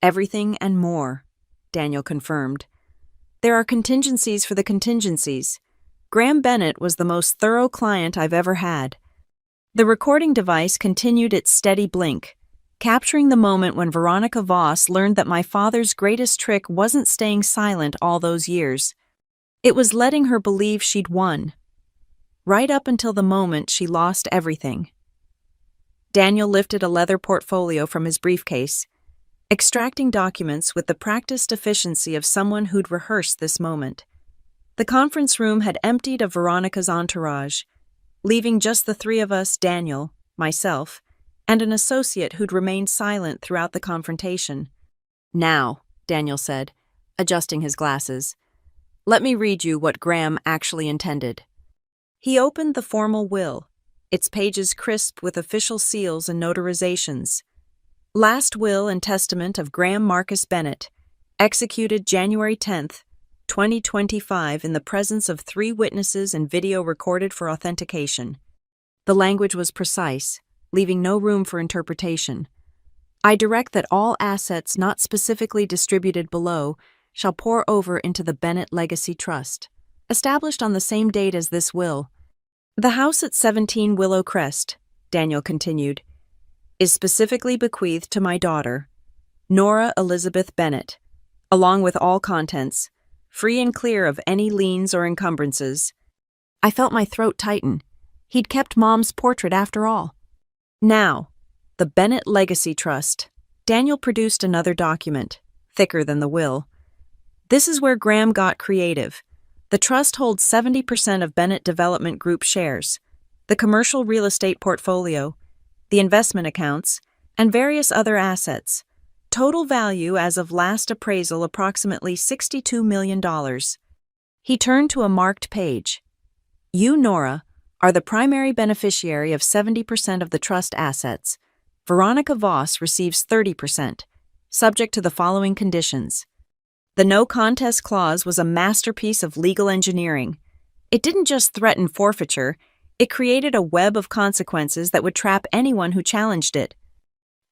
"Everything and more," Daniel confirmed. "There are contingencies for the contingencies. Graham Bennett was the most thorough client I've ever had." The recording device continued its steady blink, capturing the moment when Veronica Voss learned that my father's greatest trick wasn't staying silent all those years. It was letting her believe she'd won, right up until the moment she lost everything. Daniel lifted a leather portfolio from his briefcase, extracting documents with the practiced efficiency of someone who'd rehearsed this moment. The conference room had emptied of Veronica's entourage, leaving just the three of us, Daniel, myself, and an associate who'd remained silent throughout the confrontation. "Now," Daniel said, adjusting his glasses, "let me read you what Graham actually intended." He opened the formal will, its pages crisp with official seals and notarizations. "Last will and testament of Graham Marcus Bennett, executed January 10th, 2025 in the presence of 3 witnesses and video recorded for authentication." The language was precise, leaving no room for interpretation. "I direct that all assets not specifically distributed below shall pour over into the Bennett Legacy Trust, established on the same date as this will. The house at 17 Willow Crest," Daniel continued, "is specifically bequeathed to my daughter, Nora Elizabeth Bennett, along with all contents, free and clear of any liens or encumbrances." I felt my throat tighten. He'd kept Mom's portrait after all. "Now, the Bennett Legacy Trust." Daniel produced another document, thicker than the will. "This is where Graham got creative. The trust holds 70% of Bennett Development Group shares, the commercial real estate portfolio, the investment accounts, and various other assets. Total value as of last appraisal approximately $62 million. He turned to a marked page. "You, Nora, are the primary beneficiary of 70% of the trust assets. Veronica Voss receives 30%, subject to the following conditions." The no contest clause was a masterpiece of legal engineering. It didn't just threaten forfeiture, it created a web of consequences that would trap anyone who challenged it.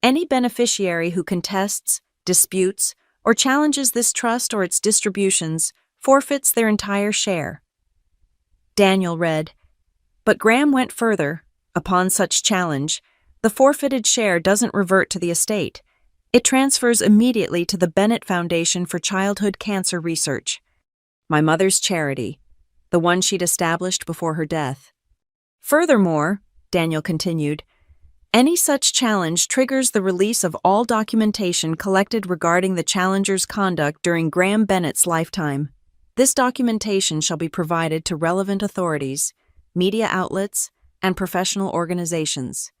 Any beneficiary who contests, disputes, or challenges this trust or its distributions forfeits their entire share. Daniel read, "But Graham went further. Upon such challenge, the forfeited share doesn't revert to the estate. It transfers immediately to the Bennett Foundation for Childhood Cancer Research, my mother's charity, the one she'd established before her death. Furthermore," Daniel continued, "any such challenge triggers the release of all documentation collected regarding the challenger's conduct during Graham Bennett's lifetime. This documentation shall be provided to relevant authorities, media outlets, and professional organizations."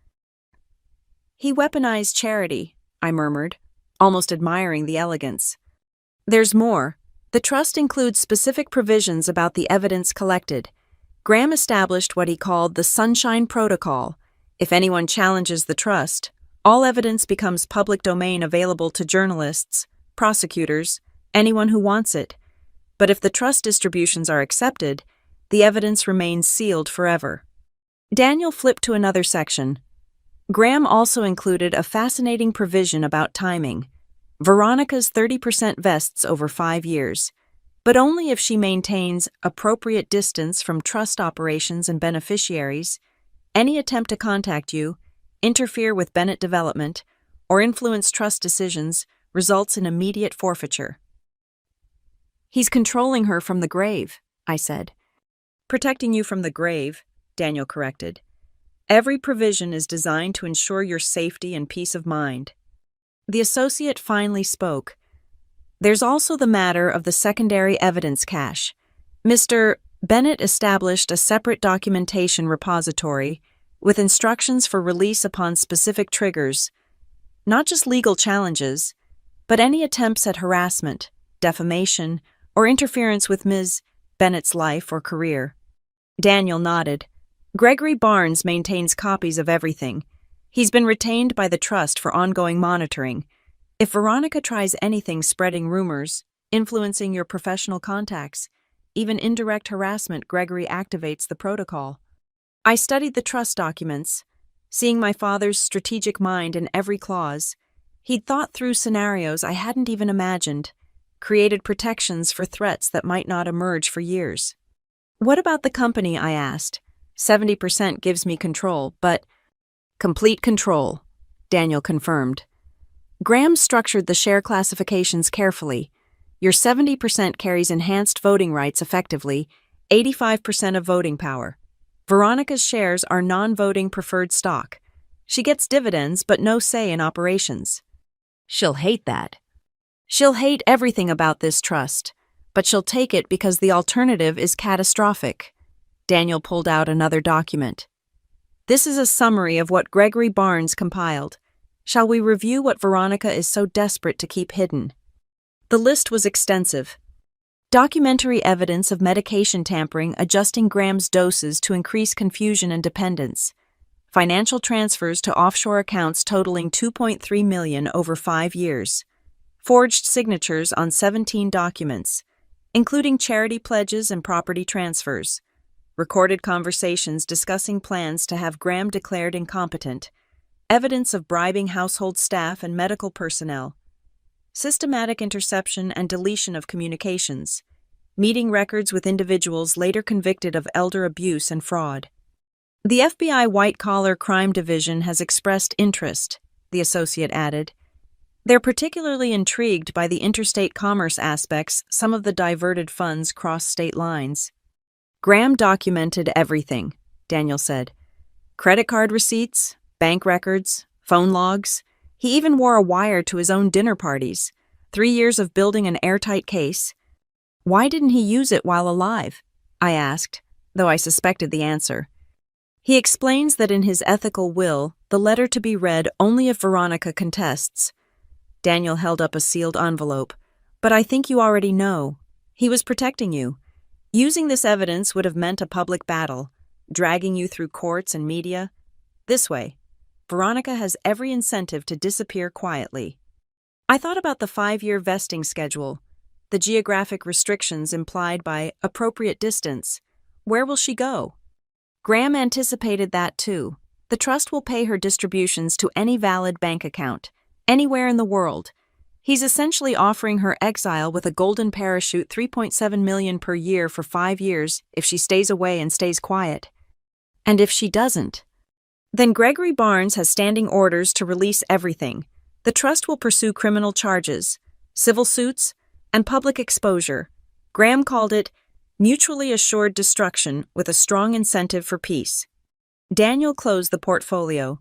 "He weaponized charity," I murmured, almost admiring the elegance. "There's more. The trust includes specific provisions about the evidence collected. Graham established what he called the Sunshine Protocol. If anyone challenges the trust, all evidence becomes public domain available to journalists, prosecutors, anyone who wants it. But if the trust distributions are accepted, the evidence remains sealed forever." Daniel flipped to another section. Graham also included a fascinating provision about timing. Veronica's 30% vests over 5 years, but only if she maintains appropriate distance from trust operations and beneficiaries. Any attempt to contact you, interfere with Bennett development, or influence trust decisions results in immediate forfeiture. "He's controlling her from the grave," I said. Protecting you from the grave, Daniel corrected. Every provision is designed to ensure your safety and peace of mind. The associate finally spoke. There's also the matter of the secondary evidence cache. Mr. Bennett established a separate documentation repository with instructions for release upon specific triggers, not just legal challenges, but any attempts at harassment, defamation, or interference with Ms. Bennett's life or career. Daniel nodded. Gregory Barnes maintains copies of everything. He's been retained by the trust for ongoing monitoring. If Veronica tries anything spreading rumors, influencing your professional contacts, even indirect harassment, Gregory activates the protocol. I studied the trust documents, seeing my father's strategic mind in every clause. He'd thought through scenarios I hadn't even imagined, created protections for threats that might not emerge for years. What about the company, I asked. 70% gives me control, but… Complete control, Daniel confirmed. Graham structured the share classifications carefully. Your 70% carries enhanced voting rights effectively, 85% of voting power. Veronica's shares are non-voting preferred stock. She gets dividends but no say in operations. She'll hate that. She'll hate everything about this trust, but she'll take it because the alternative is catastrophic. Daniel pulled out another document. This is a summary of what Gregory Barnes compiled. Shall we review what Veronica is so desperate to keep hidden? The list was extensive. Documentary evidence of medication tampering adjusting Graham's doses to increase confusion and dependence. Financial transfers to offshore accounts totaling $2.3 million over 5 years. Forged signatures on 17 documents, including charity pledges and property transfers. Recorded conversations discussing plans to have Graham declared incompetent. Evidence of bribing household staff and medical personnel. Systematic interception and deletion of communications. Meeting records with individuals later convicted of elder abuse and fraud. The FBI White-Collar Crime Division has expressed interest, the associate added. They're particularly intrigued by the interstate commerce aspects. Some of the diverted funds cross state lines. Graham documented everything, Daniel said. Credit card receipts, bank records, phone logs. He even wore a wire to his own dinner parties. 3 years of building an airtight case. Why didn't he use it while alive? I asked, though I suspected the answer. He explains that in his ethical will, the letter to be read only if Veronica contests. Daniel held up a sealed envelope. But I think you already know. He was protecting you. Using this evidence would have meant a public battle, dragging you through courts and media. This way, Veronica has every incentive to disappear quietly. I thought about the 5-year vesting schedule, the geographic restrictions implied by appropriate distance. Where will she go? Graham anticipated that too. The trust will pay her distributions to any valid bank account, anywhere in the world. He's essentially offering her exile with a golden parachute, $3.7 million per year for 5 years if she stays away and stays quiet. And if she doesn't? Then Gregory Barnes has standing orders to release everything. The trust will pursue criminal charges, civil suits, and public exposure. Graham called it mutually assured destruction with a strong incentive for peace. Daniel closed the portfolio.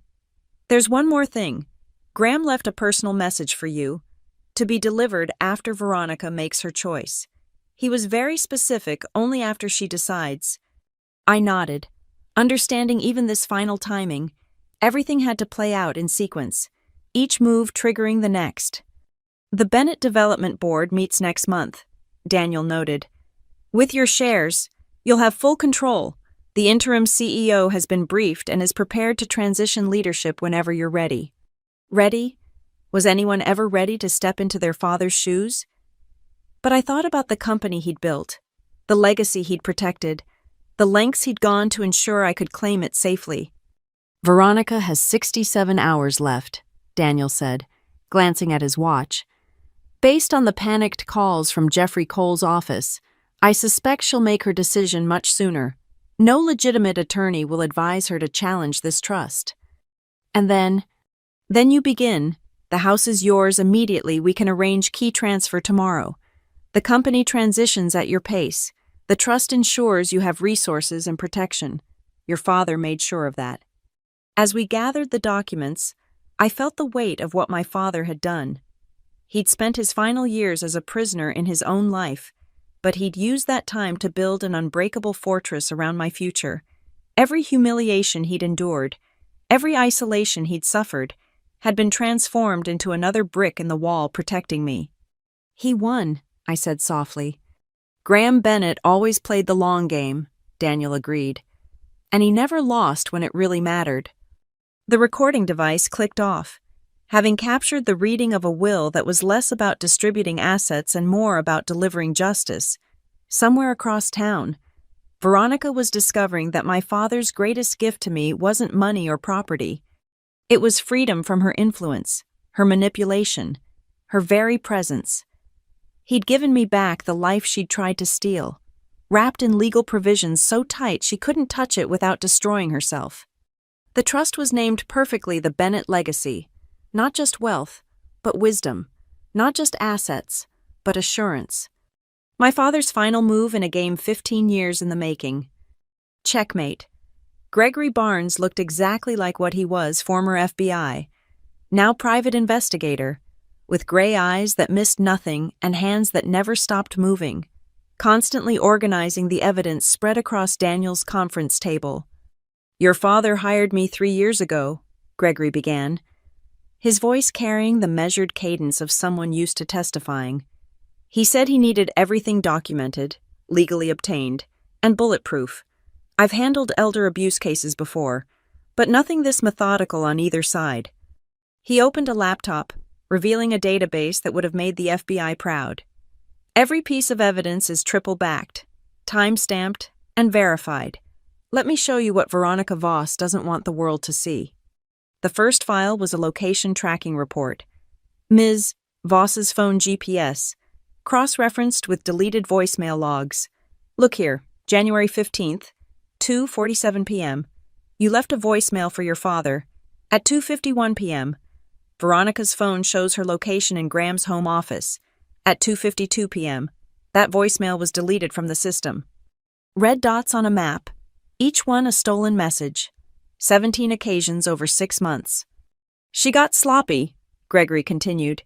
There's one more thing. Graham left a personal message for you, to be delivered after Veronica makes her choice. He was very specific, only after she decides. I nodded, understanding even this final timing. Everything had to play out in sequence, each move triggering the next. The Bennett Development Board meets next month, Daniel noted. With your shares, you'll have full control. The interim CEO has been briefed and is prepared to transition leadership whenever you're ready. Ready? Was anyone ever ready to step into their father's shoes? But I thought about the company he'd built, the legacy he'd protected, the lengths he'd gone to ensure I could claim it safely. Veronica has 67 hours left, Daniel said, glancing at his watch. Based on the panicked calls from Jeffrey Cole's office, I suspect she'll make her decision much sooner. No legitimate attorney will advise her to challenge this trust. And then you begin. The house is yours immediately. We can arrange key transfer tomorrow. The company transitions at your pace. The trust ensures you have resources and protection. Your father made sure of that. As we gathered the documents, I felt the weight of what my father had done. He'd spent his final years as a prisoner in his own life, but he'd used that time to build an unbreakable fortress around my future. Every humiliation he'd endured, every isolation he'd suffered, had been transformed into another brick in the wall protecting me. "He won," I said softly. "Graham Bennett always played the long game," Daniel agreed. "And he never lost when it really mattered." The recording device clicked off, having captured the reading of a will that was less about distributing assets and more about delivering justice. Somewhere across town, Veronica was discovering that my father's greatest gift to me wasn't money or property. It was freedom from her influence, her manipulation, her very presence. He'd given me back the life she'd tried to steal, wrapped in legal provisions so tight she couldn't touch it without destroying herself. The trust was named perfectly the Bennett legacy, not just wealth, but wisdom, not just assets, but assurance. My father's final move in a game 15 years in the making. Checkmate. Gregory Barnes looked exactly like what he was, former FBI, now private investigator, with gray eyes that missed nothing and hands that never stopped moving, constantly organizing the evidence spread across Daniel's conference table. "Your father hired me 3 years ago," Gregory began, his voice carrying the measured cadence of someone used to testifying. "He said he needed everything documented, legally obtained, and bulletproof. I've handled elder abuse cases before, but nothing this methodical on either side." He opened a laptop, revealing a database that would have made the FBI proud. "Every piece of evidence is triple-backed, time-stamped, and verified. Let me show you what Veronica Voss doesn't want the world to see." The first file was a location tracking report. Ms. Voss's phone GPS, cross-referenced with deleted voicemail logs. "Look here, January 15th, 2:47 p.m. You left a voicemail for your father. At 2:51 p.m., Veronica's phone shows her location in Graham's home office. At 2:52 p.m., that voicemail was deleted from the system. Red dots on a map, each one a stolen message. 17 occasions over 6 months. "She got sloppy," Gregory continued.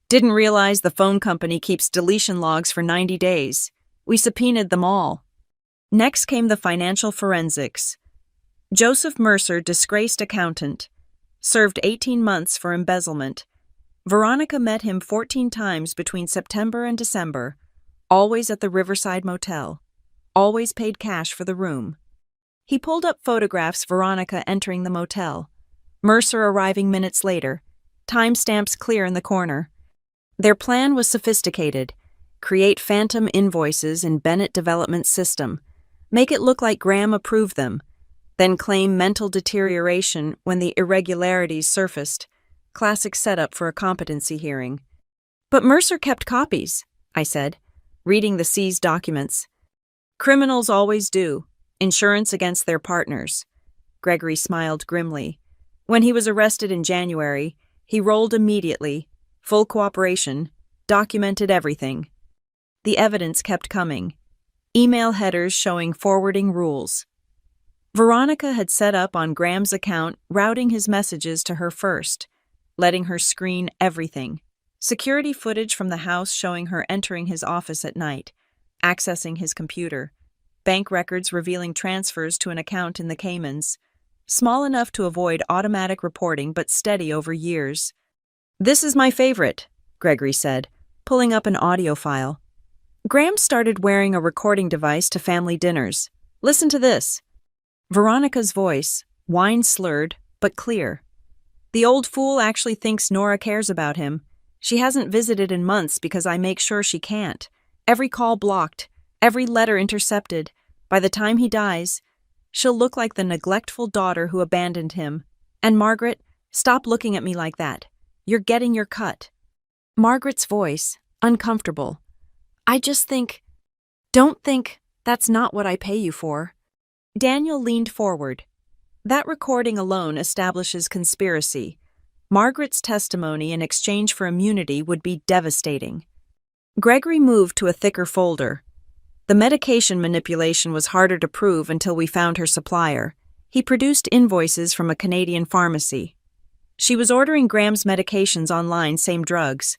"Didn't realize the phone company keeps deletion logs for 90 days. We subpoenaed them all." Next came the financial forensics. Joseph Mercer, disgraced accountant, served 18 months for embezzlement. Veronica met him 14 times between September and December, always at the Riverside Motel, always paid cash for the room. He pulled up photographs Veronica entering the motel, Mercer arriving minutes later, timestamps clear in the corner. Their plan was sophisticated: create phantom invoices in Bennett Development's system, make it look like Graham approved them, then claim mental deterioration when the irregularities surfaced. Classic setup for a competency hearing. "But Mercer kept copies," I said, reading the seized documents. "Criminals always do. Insurance against their partners." Gregory smiled grimly. "When he was arrested in January, he rolled immediately, full cooperation, documented everything." The evidence kept coming. Email headers showing forwarding rules. Veronica had set up on Graham's account, routing his messages to her first, letting her screen everything. Security footage from the house showing her entering his office at night, accessing his computer. Bank records revealing transfers to an account in the Caymans, small enough to avoid automatic reporting but steady over years. "This is my favorite," Gregory said, pulling up an audio file. "Graham started wearing a recording device to family dinners. Listen to this." Veronica's voice, wine-slurred but clear. "The old fool actually thinks Nora cares about him. She hasn't visited in months because I make sure she can't. Every call blocked, every letter intercepted. By the time he dies, she'll look like the neglectful daughter who abandoned him. And Margaret, stop looking at me like that. You're getting your cut." Margaret's voice, uncomfortable. "I just think, don't think, that's not what I pay you for." Daniel leaned forward. "That recording alone establishes conspiracy. Margaret's testimony in exchange for immunity would be devastating." Gregory moved to a thicker folder. The medication manipulation was harder to prove until we found her supplier. He produced invoices from a Canadian pharmacy. She was ordering Graham's medications online, same drugs,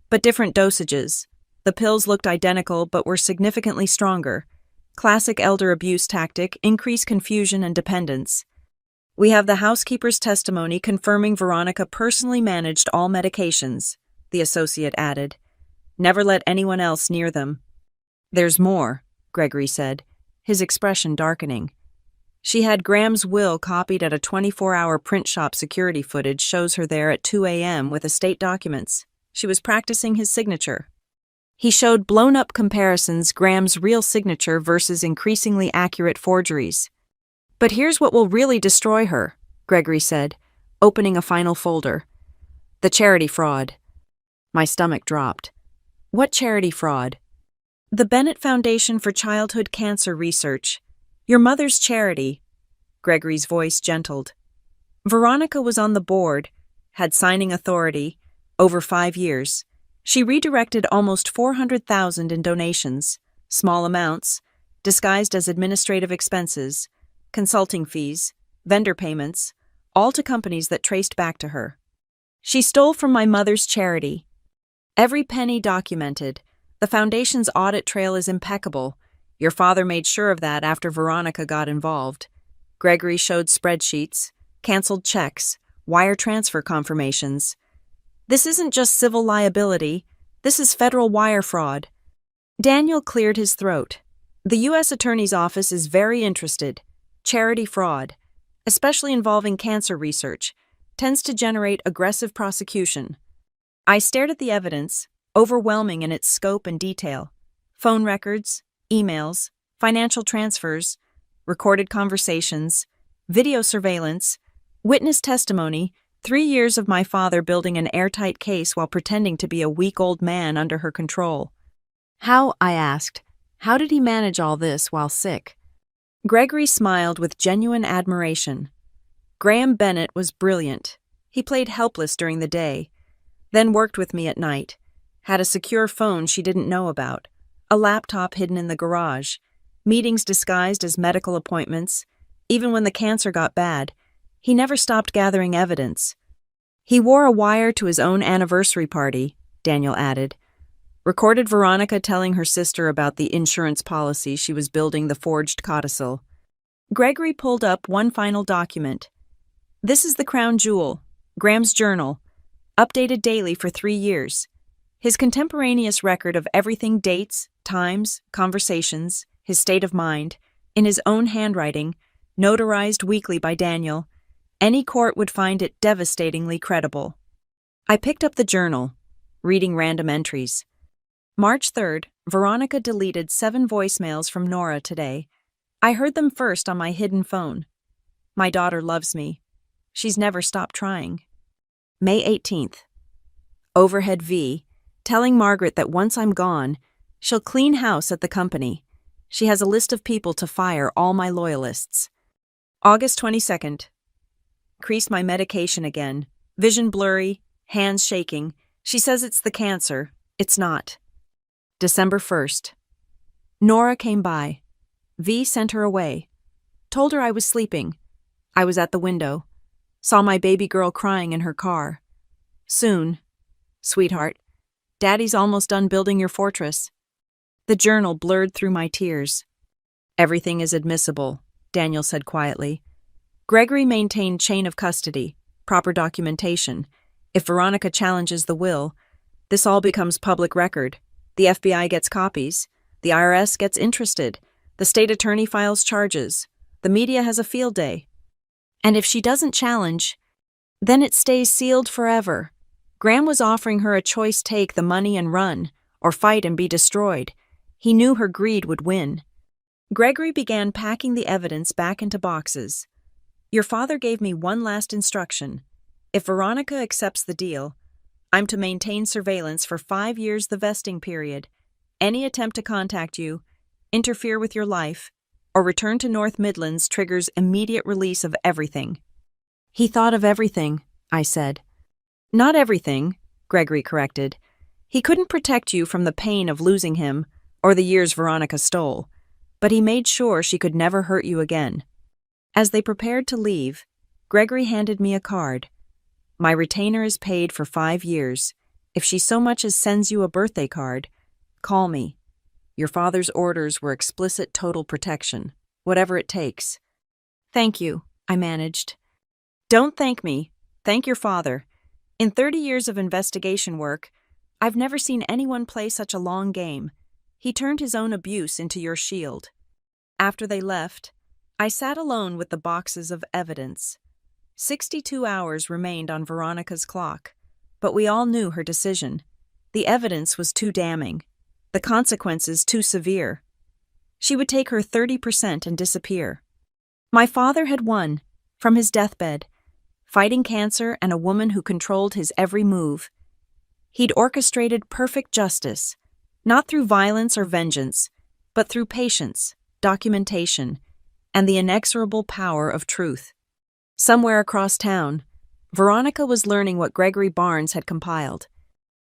but different dosages. The pills looked identical but were significantly stronger. Classic elder abuse tactic, increase confusion and dependence. We have the housekeeper's testimony confirming Veronica personally managed all medications, the associate added. Never let anyone else near them. There's more, Gregory said, his expression darkening. She had Graham's will copied at a 24-hour print shop. Security footage shows her there at 2 a.m. with estate documents. She was practicing his signature. He showed blown-up comparisons, Graham's real signature versus increasingly accurate forgeries. But here's what will really destroy her, Gregory said, opening a final folder. The charity fraud. My stomach dropped. What charity fraud? The Bennett Foundation for Childhood Cancer Research. Your mother's charity. Gregory's voice gentled. Veronica was on the board, had signing authority, over 5 years. She redirected almost $400,000 in donations, small amounts, disguised as administrative expenses, consulting fees, vendor payments, all to companies that traced back to her. She stole from my mother's charity. Every penny documented. The foundation's audit trail is impeccable. Your father made sure of that after Veronica got involved. Gregory showed spreadsheets, canceled checks, wire transfer confirmations. This isn't just civil liability, this is federal wire fraud. Daniel cleared his throat. The U.S. Attorney's Office is very interested. Charity fraud, especially involving cancer research, tends to generate aggressive prosecution. I stared at the evidence, overwhelming in its scope and detail. Phone records, emails, financial transfers, recorded conversations, video surveillance, witness testimony, 3 years of my father building an airtight case while pretending to be a weak old man under her control. How, I asked, how did he manage all this while sick? Gregory smiled with genuine admiration. Graham Bennett was brilliant. He played helpless during the day, then worked with me at night, had a secure phone she didn't know about, a laptop hidden in the garage, meetings disguised as medical appointments. Even when the cancer got bad, he never stopped gathering evidence. He wore a wire to his own anniversary party, Daniel added. Recorded Veronica telling her sister about the insurance policy she was building, the forged codicil. Gregory pulled up one final document. This is the crown jewel, Graham's journal, updated daily for 3 years. His contemporaneous record of everything, dates, times, conversations, his state of mind, in his own handwriting, notarized weekly by Daniel. Any court would find it devastatingly credible. I picked up the journal, reading random entries. March 3rd, Veronica deleted 7 voicemails from Nora today. I heard them first on my hidden phone. My daughter loves me. She's never stopped trying. May 18th. Overhead V, telling Margaret that once I'm gone, she'll clean house at the company. She has a list of people to fire all my loyalists. August 22nd. Increased my medication again. Vision blurry, hands shaking. She says it's the cancer. It's not. December 1st. Nora came by. V sent her away. Told her I was sleeping. I was at the window. Saw my baby girl crying in her car. Soon. Sweetheart, Daddy's almost done building your fortress. The journal blurred through my tears. Everything is admissible, Daniel said quietly. Gregory maintained chain of custody, proper documentation. If Veronica challenges the will, this all becomes public record. The FBI gets copies. The IRS gets interested. The state attorney files charges. The media has a field day. And if she doesn't challenge, then it stays sealed forever. Graham was offering her a choice: take the money and run, or fight and be destroyed. He knew her greed would win. Gregory began packing the evidence back into boxes. Your father gave me one last instruction. If Veronica accepts the deal, I'm to maintain surveillance for 5 years, the vesting period. Any attempt to contact you, interfere with your life, or return to North Midlands triggers immediate release of everything. He thought of everything, I said. Not everything, Gregory corrected. He couldn't protect you from the pain of losing him, or the years Veronica stole, but he made sure she could never hurt you again. As they prepared to leave, Gregory handed me a card. My retainer is paid for 5 years. If she so much as sends you a birthday card, call me. Your father's orders were explicit total protection, whatever it takes. Thank you, I managed. Don't thank me. Thank your father. In 30 years of investigation work, I've never seen anyone play such a long game. He turned his own abuse into your shield. After they left, I sat alone with the boxes of evidence. 62 hours remained on Veronica's clock, but we all knew her decision. The evidence was too damning. The consequences too severe. She would take her 30% and disappear. My father had won, from his deathbed, fighting cancer and a woman who controlled his every move. He'd orchestrated perfect justice, not through violence or vengeance, but through patience, documentation, and the inexorable power of truth. Somewhere across town, Veronica was learning what Gregory Barnes had compiled.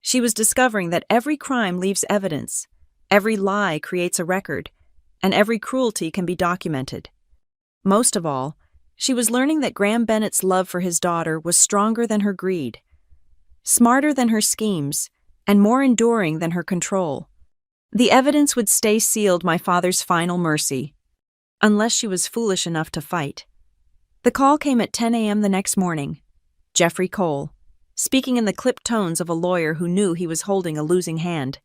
She was discovering that every crime leaves evidence, every lie creates a record, and every cruelty can be documented. Most of all, she was learning that Graham Bennett's love for his daughter was stronger than her greed, smarter than her schemes, and more enduring than her control. The evidence would stay sealed my father's final mercy, unless she was foolish enough to fight. The call came at 10 a.m. the next morning. Jeffrey Cole, speaking in the clipped tones of a lawyer who knew he was holding a losing hand.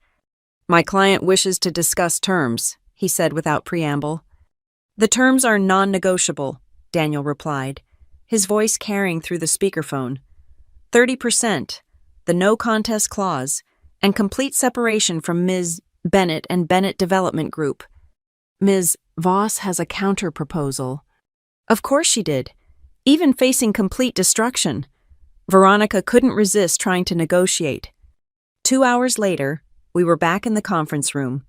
My client wishes to discuss terms, he said without preamble. The terms are non-negotiable, Daniel replied, his voice carrying through the speakerphone. 30%, the no contest clause, and complete separation from Ms. Bennett and Bennett Development Group. Ms. Voss has a counter-proposal. Of course she did, even facing complete destruction. Veronica couldn't resist trying to negotiate. 2 hours later, we were back in the conference room.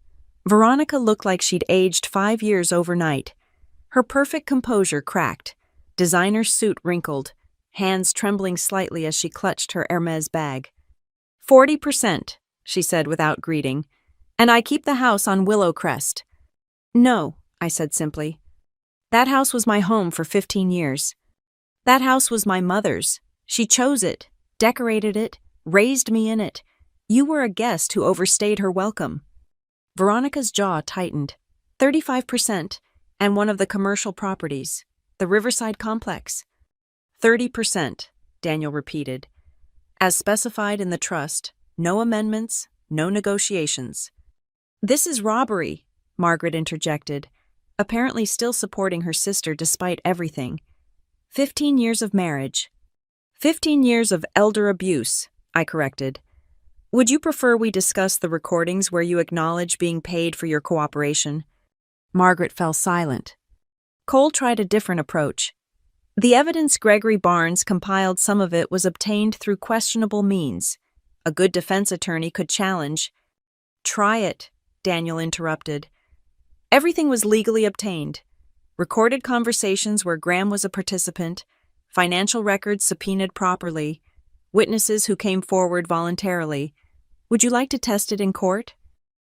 Veronica looked like she'd aged 5 years overnight. Her perfect composure cracked, designer suit wrinkled, hands trembling slightly as she clutched her Hermes bag. 40%, she said without greeting, and I keep the house on Willow Crest. No, I said simply. That house was my home for 15 years. That house was my mother's. She chose it, decorated it, raised me in it. You were a guest who overstayed her welcome. Veronica's jaw tightened. 35%, and one of the commercial properties, the Riverside Complex. 30%, Daniel repeated. As specified in the trust, no amendments, no negotiations. This is robbery, Margaret interjected, apparently still supporting her sister despite everything. 15 years of marriage. 15 years of elder abuse, I corrected. Would you prefer we discuss the recordings where you acknowledge being paid for your cooperation? Margaret fell silent. Cole tried a different approach. The evidence Gregory Barnes compiled, some of it was obtained through questionable means. A good defense attorney could challenge. Try it, Daniel interrupted. Everything was legally obtained. Recorded conversations where Graham was a participant, financial records subpoenaed properly, witnesses who came forward voluntarily. Would you like to test it in court?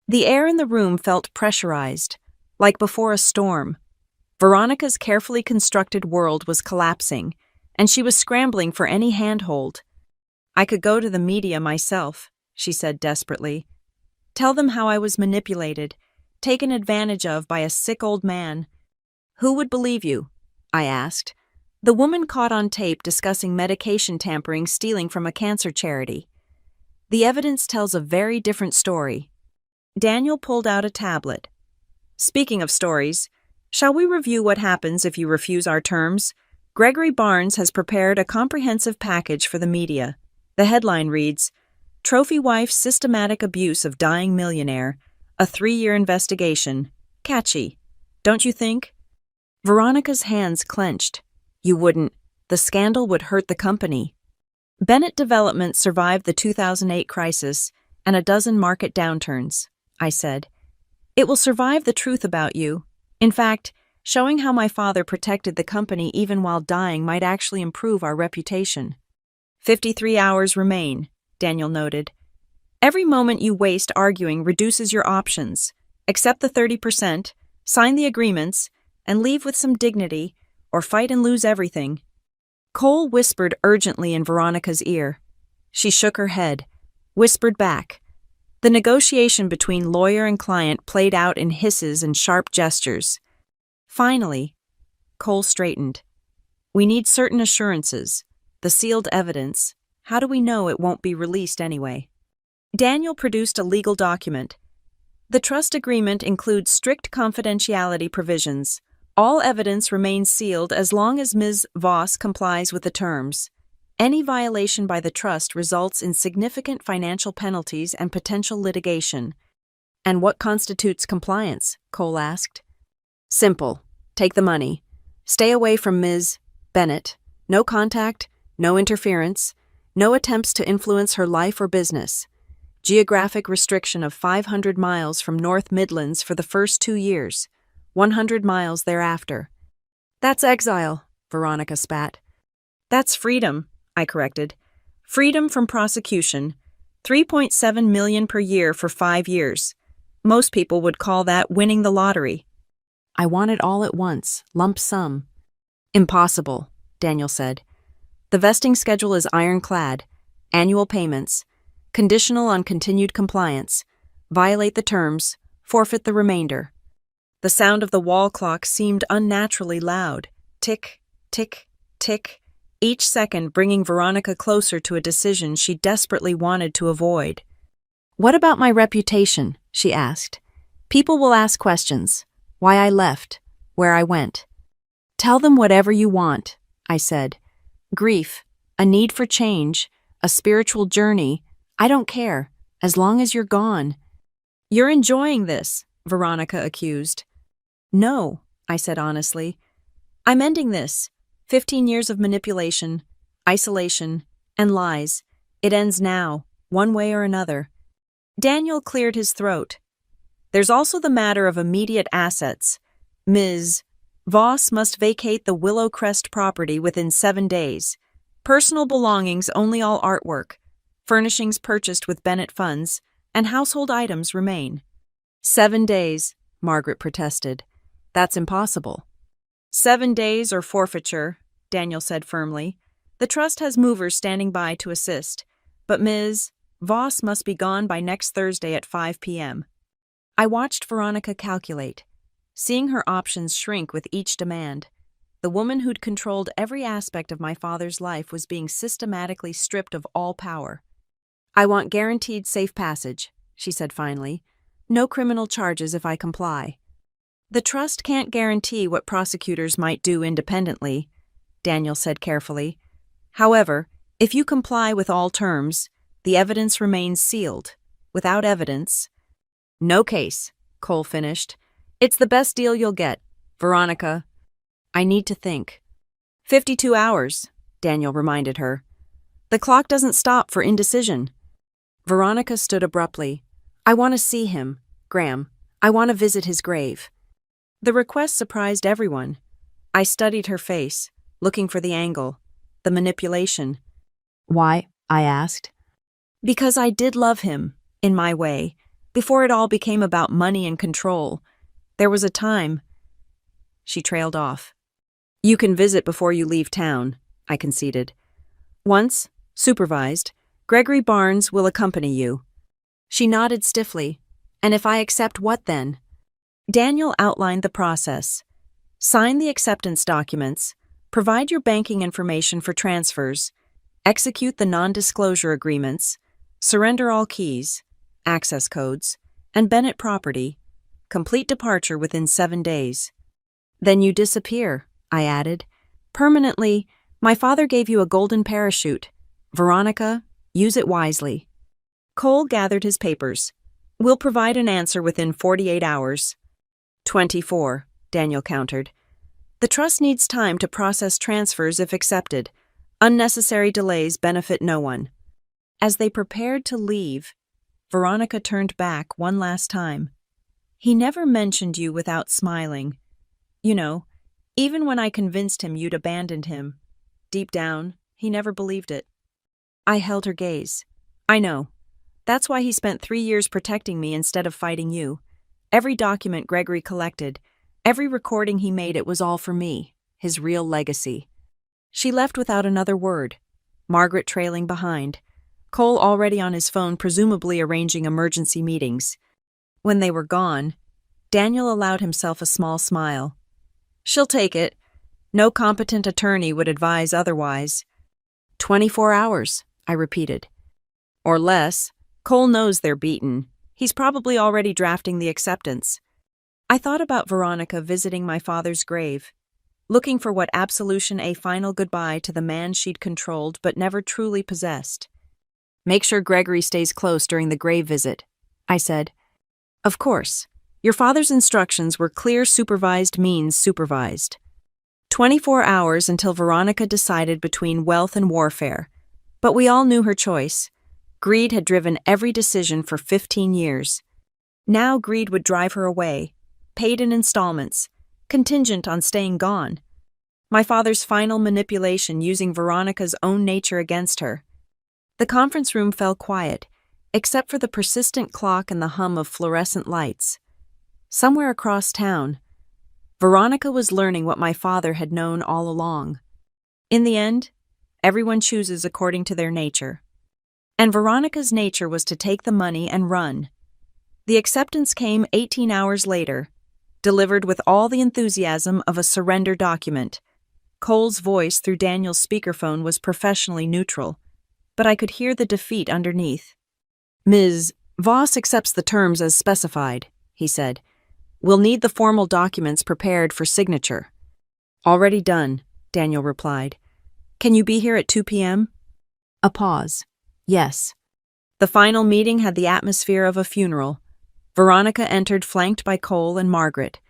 The air in the room felt pressurized, like before a storm. Veronica's carefully constructed world was collapsing, and she was scrambling for any handhold. I could go to the media myself, she said desperately. Tell them how I was manipulated, taken advantage of by a sick old man. Who would believe you? I asked. The woman caught on tape discussing medication tampering stealing from a cancer charity. The evidence tells a very different story. Daniel pulled out a tablet. Speaking of stories, shall we review what happens if you refuse our terms? Gregory Barnes has prepared a comprehensive package for the media. The headline reads, Trophy Wife's Systematic Abuse of Dying Millionaire, a 3-year investigation. Catchy, don't you think? Veronica's hands clenched. You wouldn't. The scandal would hurt the company. Bennett Development survived the 2008 crisis and a dozen market downturns, I said. It will survive the truth about you. In fact, showing how my father protected the company even while dying might actually improve our reputation. 53 hours remain, Daniel noted. Every moment you waste arguing reduces your options. Accept the 30%, sign the agreements, and leave with some dignity, or fight and lose everything. Cole whispered urgently in Veronica's ear. She shook her head, whispered back. The negotiation between lawyer and client played out in hisses and sharp gestures. Finally, Cole straightened. We need certain assurances, the sealed evidence. How do we know it won't be released anyway? Daniel produced a legal document. The trust agreement includes strict confidentiality provisions. All evidence remains sealed as long as Ms. Voss complies with the terms. Any violation by the trust results in significant financial penalties and potential litigation. And what constitutes compliance? Cole asked. Simple. Take the money. Stay away from Ms. Bennett. No contact, no interference, no attempts to influence her life or business. Geographic restriction of 500 miles from North Midlands for the first 2 years, 100 miles thereafter. That's exile, Veronica spat. That's freedom, I corrected. Freedom from prosecution. 3.7 million per year for 5 years. Most people would call that winning the lottery. I want it all at once, lump sum. Impossible, Daniel said. The vesting schedule is ironclad. Annual payments. Conditional on continued compliance. Violate the terms. Forfeit the remainder. The sound of the wall clock seemed unnaturally loud. Tick, tick, tick. Each second bringing Veronica closer to a decision she desperately wanted to avoid. What about my reputation? She asked. People will ask questions. Why I left. Where I went. Tell them whatever you want, I said. Grief, a need for change, a spiritual journey. I don't care, as long as you're gone. You're enjoying this, Veronica accused. No, I said honestly. I'm ending this. 15 years of manipulation, isolation, and lies. It ends now, one way or another. Daniel cleared his throat. There's also the matter of immediate assets. Ms. Voss must vacate the Willow Crest property within 7 days. Personal belongings only all artwork. Furnishings purchased with Bennett funds, and household items remain. 7 days, Margaret protested. That's impossible. 7 days or forfeiture, Daniel said firmly. The trust has movers standing by to assist, but Ms. Voss must be gone by next Thursday at 5 p.m. I watched Veronica calculate, seeing her options shrink with each demand. The woman who'd controlled every aspect of my father's life was being systematically stripped of all power. I want guaranteed safe passage, she said finally. No criminal charges if I comply. The trust can't guarantee what prosecutors might do independently, Daniel said carefully. However, if you comply with all terms, the evidence remains sealed. Without evidence... No case, Cole finished. It's the best deal you'll get, Veronica. I need to think. 52 hours, Daniel reminded her. The clock doesn't stop for indecision. Veronica stood abruptly. I want to see him, Graham. I want to visit his grave. The request surprised everyone. I studied her face, looking for the angle, the manipulation. Why? I asked. Because I did love him, in my way, before it all became about money and control. There was a time. She trailed off. You can visit before you leave town, I conceded. Once, supervised, Gregory Barnes will accompany you. She nodded stiffly. And if I accept what then? Daniel outlined the process. Sign the acceptance documents, provide your banking information for transfers, execute the non-disclosure agreements, surrender all keys, access codes, and Bennett property, complete departure within 7 days. Then you disappear, I added. Permanently, my father gave you a golden parachute. Veronica, use it wisely. Cole gathered his papers. We'll provide an answer within 48 hours. 24, Daniel countered. The trust needs time to process transfers if accepted. Unnecessary delays benefit no one. As they prepared to leave, Veronica turned back one last time. He never mentioned you without smiling. You know, even when I convinced him you'd abandoned him. Deep down, he never believed it. I held her gaze. I know. That's why he spent 3 years protecting me instead of fighting you. Every document Gregory collected, every recording he made, it was all for me, his real legacy. She left without another word, Margaret trailing behind, Cole already on his phone, presumably arranging emergency meetings. When they were gone, Daniel allowed himself a small smile. She'll take it. No competent attorney would advise otherwise. 24 hours, I repeated. Or less. Cole knows they're beaten. He's probably already drafting the acceptance. I thought about Veronica visiting my father's grave, looking for what absolution, a final goodbye to the man she'd controlled but never truly possessed. Make sure Gregory stays close during the grave visit, I said. Of course. Your father's instructions were clear. Supervised means supervised. 24 hours until Veronica decided between wealth and warfare. But we all knew her choice. Greed had driven every decision for 15 years. Now greed would drive her away, paid in installments, contingent on staying gone. My father's final manipulation, using Veronica's own nature against her. The conference room fell quiet, except for the persistent clock and the hum of fluorescent lights. Somewhere across town, Veronica was learning what my father had known all along. In the end, everyone chooses according to their nature. And Veronica's nature was to take the money and run. The acceptance came 18 hours later, delivered with all the enthusiasm of a surrender document. Cole's voice through Daniel's speakerphone was professionally neutral, but I could hear the defeat underneath. Ms. Voss accepts the terms as specified, he said. We'll need the formal documents prepared for signature. Already done, Daniel replied. Can you be here at 2 p.m.? A pause. Yes. The final meeting had the atmosphere of a funeral. Veronica entered flanked by Cole and Margaret.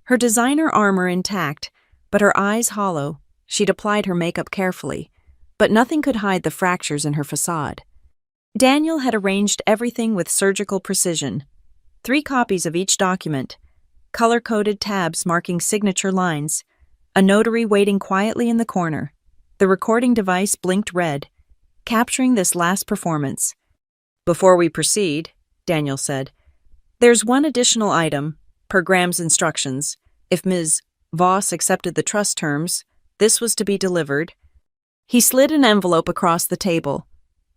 Her designer armor intact, but her eyes hollow. She'd applied her makeup carefully, but nothing could hide the fractures in her facade. Daniel had arranged everything with surgical precision. 3 copies of each document, color-coded tabs marking signature lines, a notary waiting quietly in the corner. The recording device blinked red, capturing this last performance. Before we proceed, Daniel said, there's one additional item, per Graham's instructions. If Ms. Voss accepted the trust terms, this was to be delivered. He slid an envelope across the table.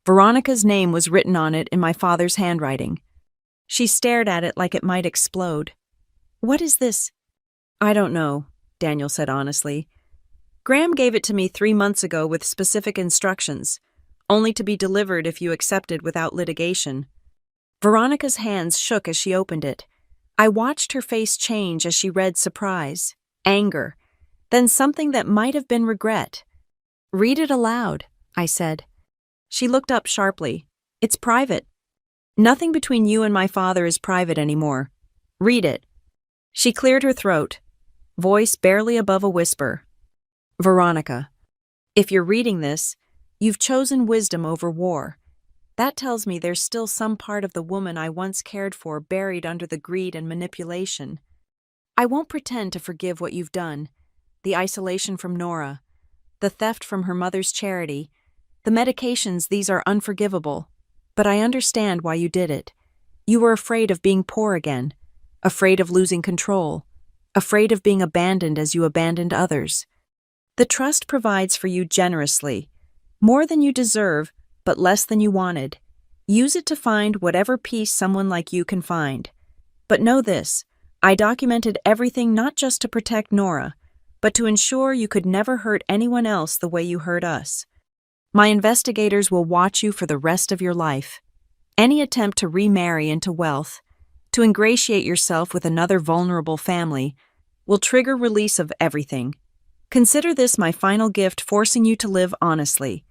Veronica's name was written on it in my father's handwriting. She stared at it like it might explode. What is this? I don't know, Daniel said honestly. Graham gave it to me 3 months ago with specific instructions, only to be delivered if you accepted without litigation. Veronica's hands shook as she opened it. I watched her face change as she read surprise, anger, then something that might have been regret. Read it aloud, I said. She looked up sharply. It's private. Nothing between you and my father is private anymore. Read it. She cleared her throat, voice barely above a whisper. Veronica, if you're reading this, you've chosen wisdom over war. That tells me there's still some part of the woman I once cared for buried under the greed and manipulation. I won't pretend to forgive what you've done. The isolation from Nora, the theft from her mother's charity, the medications, these are unforgivable. But I understand why you did it. You were afraid of being poor again, afraid of losing control, afraid of being abandoned as you abandoned others. The trust provides for you generously, more than you deserve, but less than you wanted. Use it to find whatever peace someone like you can find. But know this, I documented everything not just to protect Nora, but to ensure you could never hurt anyone else the way you hurt us. My investigators will watch you for the rest of your life. Any attempt to remarry into wealth, to ingratiate yourself with another vulnerable family, will trigger release of everything. Consider this my final gift, forcing you to live honestly,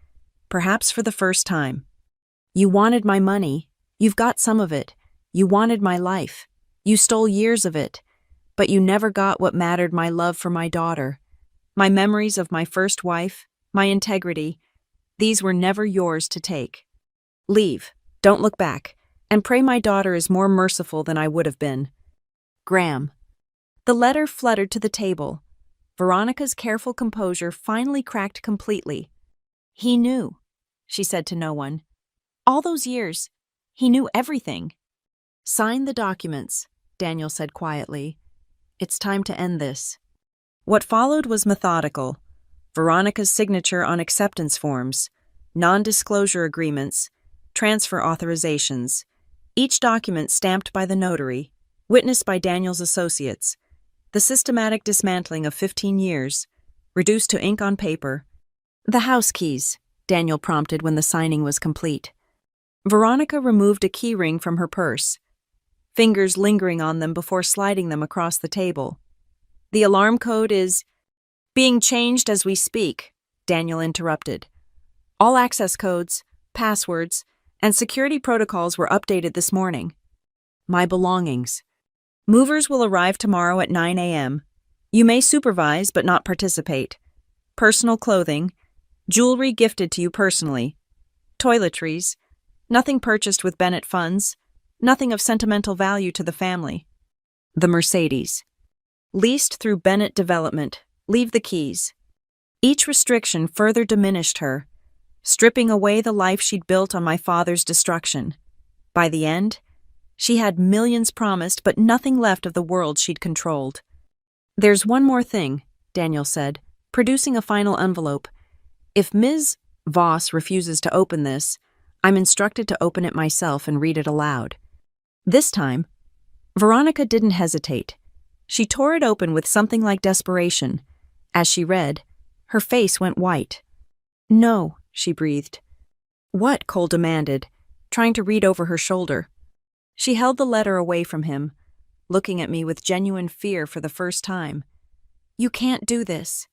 perhaps for the first time. You wanted my money. You've got some of it. You wanted my life. You stole years of it. But you never got what mattered: my love for my daughter, my memories of my first wife, my integrity. These were never yours to take. Leave, don't look back, and pray my daughter is more merciful than I would have been. Graham. The letter fluttered to the table. Veronica's careful composure finally cracked completely. He knew, she said to no one. All those years, he knew everything. Sign the documents, Daniel said quietly. It's time to end this. What followed was methodical. Veronica's signature on acceptance forms, non-disclosure agreements, transfer authorizations, each document stamped by the notary, witnessed by Daniel's associates. The systematic dismantling of 15 years, reduced to ink on paper. The house keys, Daniel prompted when the signing was complete. Veronica removed a key ring from her purse, fingers lingering on them before sliding them across the table. The alarm code is being changed as we speak, Daniel interrupted. All access codes, passwords, and security protocols were updated this morning. My belongings. Movers will arrive tomorrow at 9 a.m. You may supervise but not participate. Personal clothing, jewelry gifted to you personally, toiletries, nothing purchased with Bennett funds, nothing of sentimental value to the family. The Mercedes. Leased through Bennett Development. Leave the keys. Each restriction further diminished her, stripping away the life she'd built on my father's destruction. By the end, she had millions promised but nothing left of the world she'd controlled. There's one more thing, Daniel said, producing a final envelope. If Ms. Voss refuses to open this, I'm instructed to open it myself and read it aloud. This time, Veronica didn't hesitate. She tore it open with something like desperation. As she read, her face went white. No, she breathed. What? Cole demanded, trying to read over her shoulder. She held the letter away from him, looking at me with genuine fear for the first time. You can't do this.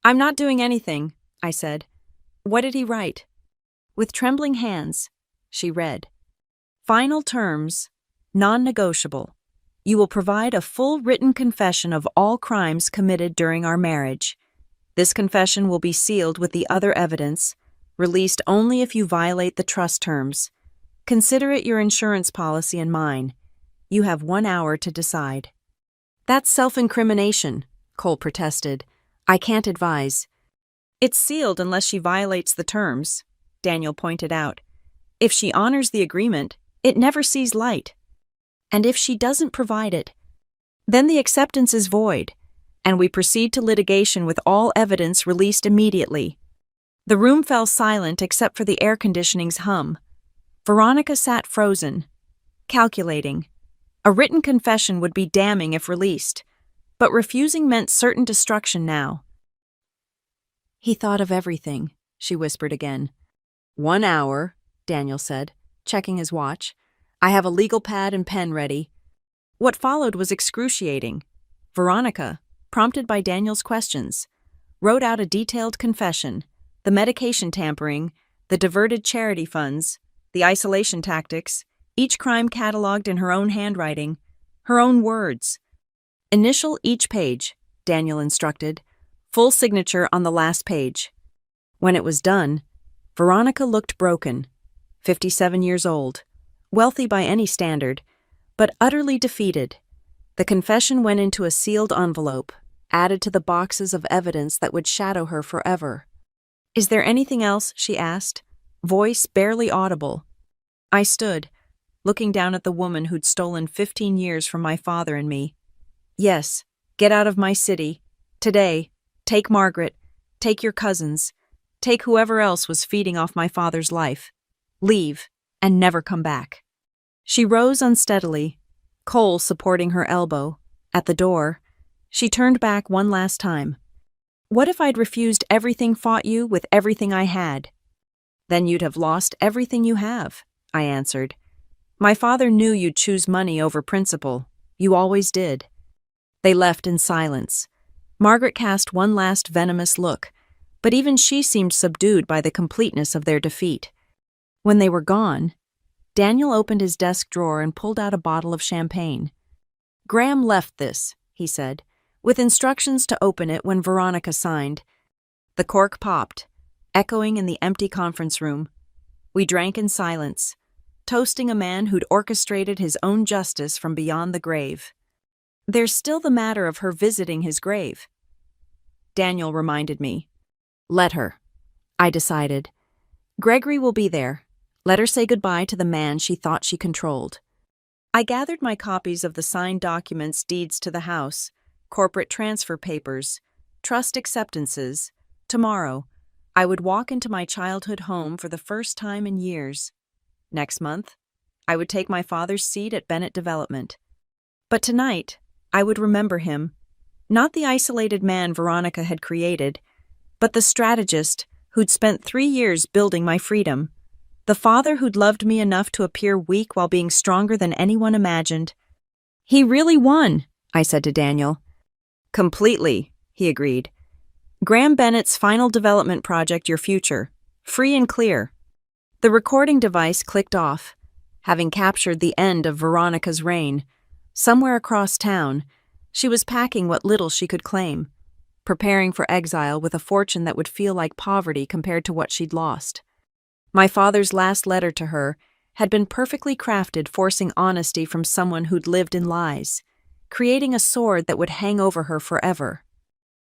I'm not doing anything, I said. What did he write? With trembling hands, she read. Final terms, non-negotiable. You will provide a full written confession of all crimes committed during our marriage. This confession will be sealed with the other evidence, released only if you violate the trust terms. Consider it your insurance policy and mine. You have 1 hour to decide. That's self-incrimination, Cole protested. I can't advise. It's sealed unless she violates the terms, Daniel pointed out. If she honors the agreement, it never sees light. And if she doesn't provide it, then the acceptance is void, and we proceed to litigation with all evidence released immediately. The room fell silent except for the air conditioning's hum. Veronica sat frozen, calculating. A written confession would be damning if released, but refusing meant certain destruction now. He thought of everything, she whispered again. 1 hour, Daniel said, checking his watch. I have a legal pad and pen ready. What followed was excruciating. Veronica, prompted by Daniel's questions, wrote out a detailed confession, the medication tampering, the diverted charity funds, the isolation tactics, each crime catalogued in her own handwriting, her own words. Initial each page, Daniel instructed, full signature on the last page. When it was done, Veronica looked broken, 57 years old, wealthy by any standard, but utterly defeated. The confession went into a sealed envelope, added to the boxes of evidence that would shadow her forever. Is there anything else? She asked, voice barely audible. I stood, looking down at the woman who'd stolen 15 years from my father and me. Yes, get out of my city. Today, take Margaret, take your cousins, take whoever else was feeding off my father's life. Leave, and never come back. She rose unsteadily, Cole supporting her elbow. At the door, she turned back one last time. What if I'd refused everything fought you with everything I had? Then you'd have lost everything you have, I answered. My father knew you'd choose money over principle. You always did. They left in silence. Margaret cast one last venomous look, but even she seemed subdued by the completeness of their defeat. When they were gone, Daniel opened his desk drawer and pulled out a bottle of champagne. Graham left this, he said, with instructions to open it when Veronica signed. The cork popped, echoing in the empty conference room. We drank in silence, toasting a man who'd orchestrated his own justice from beyond the grave. There's still the matter of her visiting his grave, Daniel reminded me. Let her, I decided. Gregory will be there. Let her say goodbye to the man she thought she controlled. I gathered my copies of the signed documents, deeds to the house, corporate transfer papers, trust acceptances. Tomorrow, I would walk into my childhood home for the first time in years. Next month, I would take my father's seat at Bennett Development. But tonight, I would remember him, not the isolated man Veronica had created, but the strategist who'd spent 3 years building my freedom, the father who'd loved me enough to appear weak while being stronger than anyone imagined. "He really won," I said to Daniel. "Completely," he agreed. "Graham Bennett's final development project, your future. Free and clear." The recording device clicked off, having captured the end of Veronica's reign. Somewhere across town, she was packing what little she could claim, preparing for exile with a fortune that would feel like poverty compared to what she'd lost. My father's last letter to her had been perfectly crafted, forcing honesty from someone who'd lived in lies, creating a sword that would hang over her forever.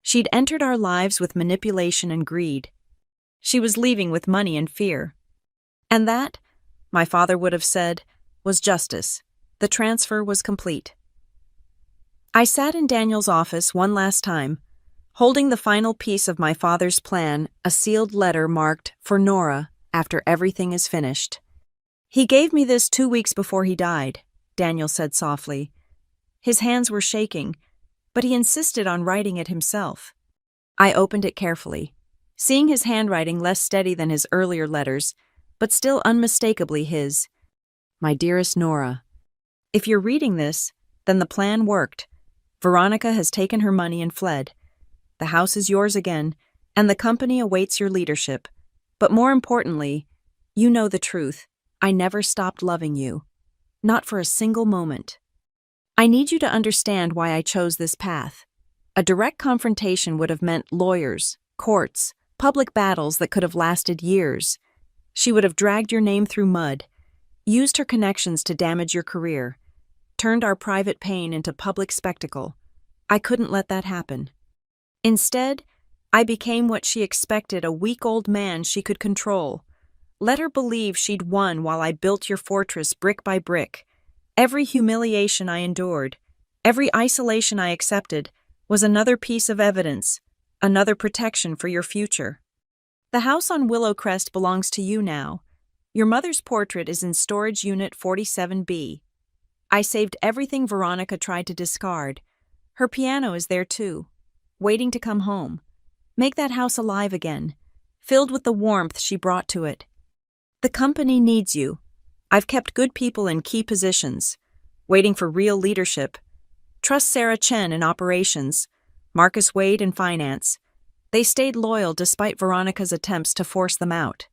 She'd entered our lives with manipulation and greed. She was leaving with money and fear. And that, my father would have said, was justice. The transfer was complete. I sat in Daniel's office one last time, holding the final piece of my father's plan, a sealed letter marked, "For Nora, after everything is finished." "He gave me this 2 weeks before he died," Daniel said softly. His hands were shaking, but he insisted on writing it himself. I opened it carefully, seeing his handwriting less steady than his earlier letters, but still unmistakably his. "My dearest Nora, if you're reading this, then the plan worked. Veronica has taken her money and fled. The house is yours again, and the company awaits your leadership. But more importantly, you know the truth. I never stopped loving you. Not for a single moment. I need you to understand why I chose this path. A direct confrontation would have meant lawyers, courts, public battles that could have lasted years. She would have dragged your name through mud, used her connections to damage your career, turned our private pain into public spectacle. I couldn't let that happen. Instead, I became what she expected, a weak old man she could control. Let her believe she'd won while I built your fortress brick by brick. Every humiliation I endured, every isolation I accepted, was another piece of evidence, another protection for your future. The house on Willow Crest belongs to you now. Your mother's portrait is in storage unit 47B. I saved everything Veronica tried to discard. Her piano is there too, waiting to come home. Make that house alive again, filled with the warmth she brought to it. The company needs you. I've kept good people in key positions, waiting for real leadership. Trust Sarah Chen in operations, Marcus Wade in finance. They stayed loyal despite Veronica's attempts to force them out.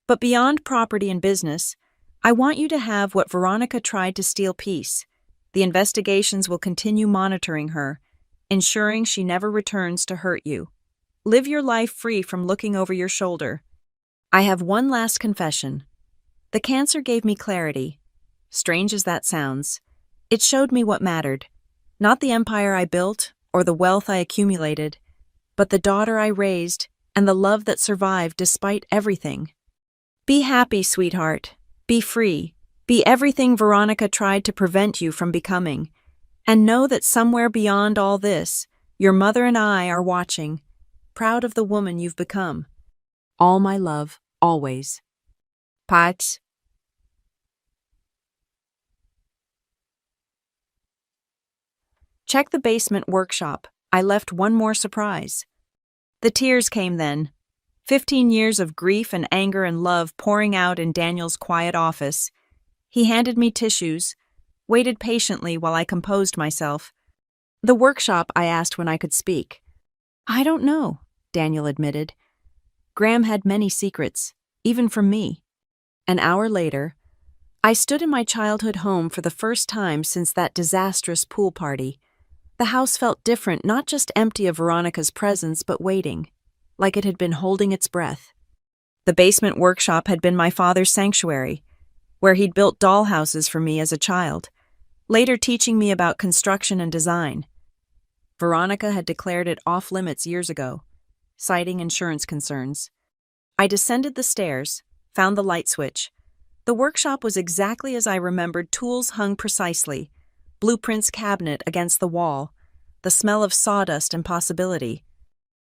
But beyond property and business, I want you to have what Veronica tried to steal: peace. The investigations will continue monitoring her, ensuring she never returns to hurt you. Live your life free from looking over your shoulder. I have one last confession. The cancer gave me clarity. Strange as that sounds, it showed me what mattered. Not the empire I built or the wealth I accumulated, but the daughter I raised and the love that survived despite everything. Be happy, sweetheart. Be free. Be everything Veronica tried to prevent you from becoming. And know that somewhere beyond all this, your mother and I are watching, proud of the woman you've become. All my love, always. Pat. Check the basement workshop. I left one more surprise. The tears came then. 15 years of grief and anger and love pouring out in Daniel's quiet office. He handed me tissues, waited patiently while I composed myself. The workshop, I asked when I could speak. "I don't know," Daniel admitted. Graham had many secrets, even from me. An hour later, I stood in my childhood home for the first time since that disastrous pool party. The house felt different, not just empty of Veronica's presence, but waiting, like it had been holding its breath. The basement workshop had been my father's sanctuary, where he'd built dollhouses for me as a child, later teaching me about construction and design. Veronica had declared it off-limits years ago, citing insurance concerns. I descended the stairs, found the light switch, The workshop was exactly as I remembered, tools hung precisely, blueprints cabinet against the wall, the smell of sawdust and possibility.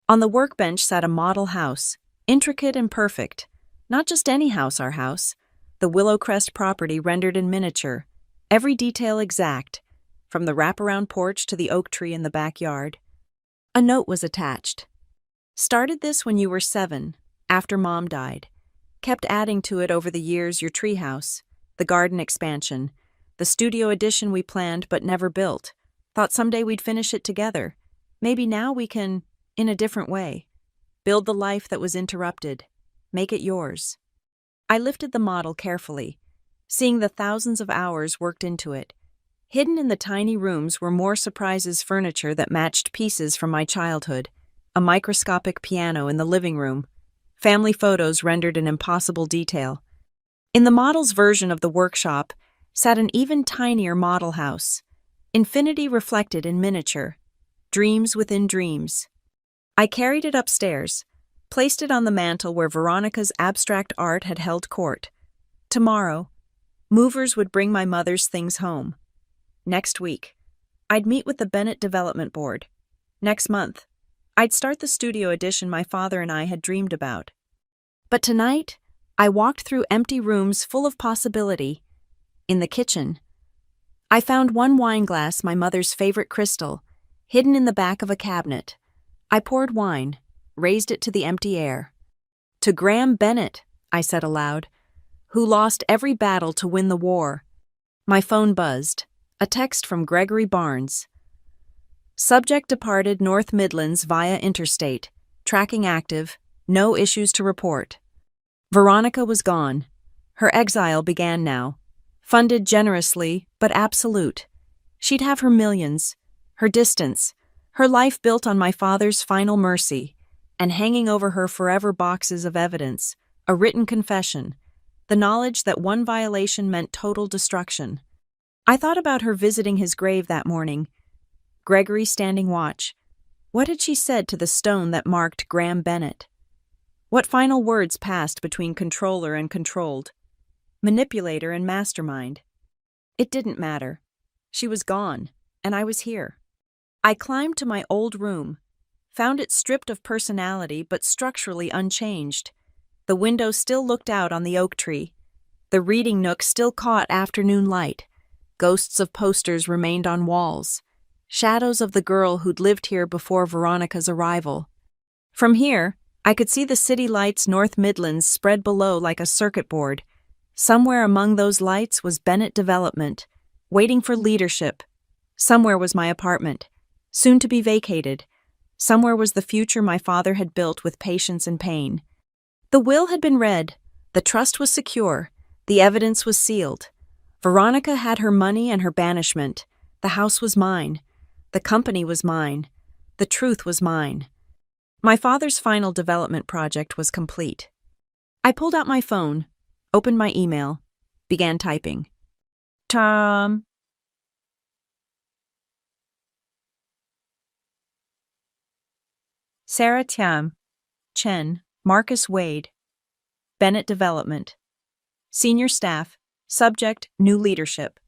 On the workbench sat a model house, intricate and perfect. Not just any house, our house. The Willowcrest property rendered in miniature, every detail exact, from the wraparound porch to the oak tree in the backyard. A note was attached. Started this when you were 7, after Mom died. Kept adding to it over the years, your treehouse, the garden expansion, the studio addition we planned but never built. Thought someday we'd finish it together. Maybe now we can, in a different way, build the life that was interrupted. Make it yours. I lifted the model carefully, seeing the thousands of hours worked into it. Hidden in the tiny rooms were more surprises, furniture that matched pieces from my childhood, a microscopic piano in the living room, family photos rendered in impossible detail. In the model's version of the workshop sat an even tinier model house, infinity reflected in miniature, dreams within dreams. I carried it upstairs, placed it on the mantel where Veronica's abstract art had held court. Tomorrow, movers would bring my mother's things home. Next week, I'd meet with the Bennett Development Board. Next month, I'd start the studio edition my father and I had dreamed about. But tonight, I walked through empty rooms full of possibility. In the kitchen, I found one wine glass, my mother's favorite crystal, hidden in the back of a cabinet. I poured wine, raised it to the empty air. To Graham Bennett, I said aloud, who lost every battle to win the war. My phone buzzed. A text from Gregory Barnes. Subject departed North Midlands via interstate. Tracking active. No issues to report. Veronica was gone. Her exile began now. Funded generously, but absolute. She'd have her millions, her distance, her life built on my father's final mercy, and hanging over her forever boxes of evidence, a written confession, the knowledge that one violation meant total destruction. I thought about her visiting his grave that morning, Gregory standing watch. What had she said to the stone that marked Graham Bennett? What final words passed between controller and controlled, manipulator and mastermind? It didn't matter. She was gone, and I was here. I climbed to my old room, found it stripped of personality but structurally unchanged. The window still looked out on the oak tree. The reading nook still caught afternoon light. Ghosts of posters remained on walls, shadows of the girl who'd lived here before Veronica's arrival. From here, I could see the city lights North Midlands spread below like a circuit board. Somewhere among those lights was Bennett Development, waiting for leadership. Somewhere was my apartment, soon to be vacated. Somewhere was the future my father had built with patience and pain. The will had been read, the trust was secure, the evidence was sealed. Veronica had her money and her banishment. The house was mine. The company was mine. The truth was mine. My father's final development project was complete. I pulled out my phone, opened my email, began typing. Tom. Sarah Tam. Chen. Marcus Wade. Bennett Development. Senior staff. Subject, new leadership.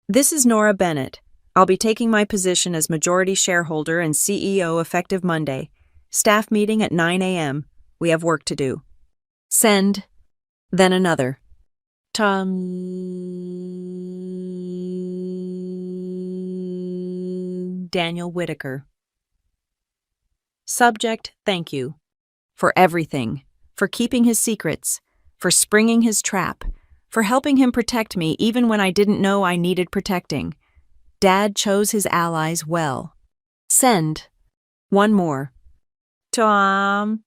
This is Nora Bennett. I'll be taking my position as majority shareholder and CEO effective Monday. Staff meeting at 9 a.m. We have work to do. Send. Then another. Tom. Daniel Whitaker. Subject, thank you. For everything. For keeping his secrets. For springing his trap. For helping him protect me even when I didn't know I needed protecting. Dad chose his allies well. Send. One more. Tom.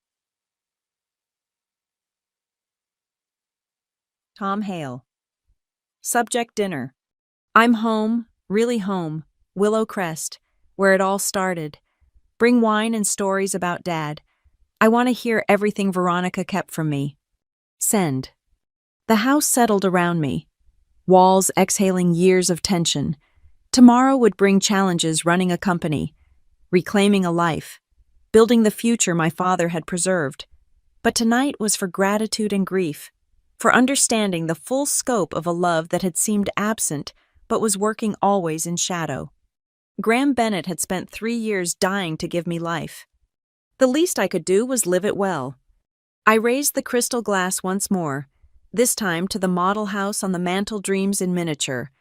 Tom Hale. Subject, dinner. I'm home, really home, Willow Crest, where it all started. Bring wine and stories about Dad. I want to hear everything Veronica kept from me. Send. The house settled around me, walls exhaling years of tension. Tomorrow would bring challenges, running a company, reclaiming a life, building the future my father had preserved. But tonight was for gratitude and grief, for understanding the full scope of a love that had seemed absent but was working always in shadow. Graham Bennett had spent 3 years dying to give me life. The least I could do was live it well. I raised the crystal glass once more, this time to the model house on the mantel dreams in miniature,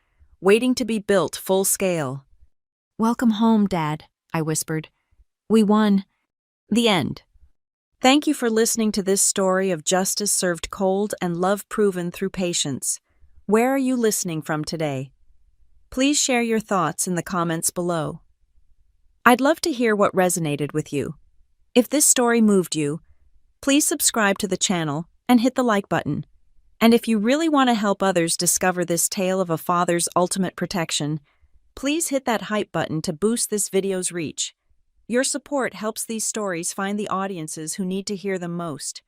waiting to be built full scale. "Welcome home, Dad," I whispered. "We won." The end. Thank you for listening to this story of justice served cold and love proven through patience. Where are you listening from today? Please share your thoughts in the comments below. I'd love to hear what resonated with you. If this story moved you, please subscribe to the channel and hit the like button. And if you really want to help others discover this tale of a father's ultimate protection, please hit that hype button to boost this video's reach. Your support helps these stories find the audiences who need to hear them most.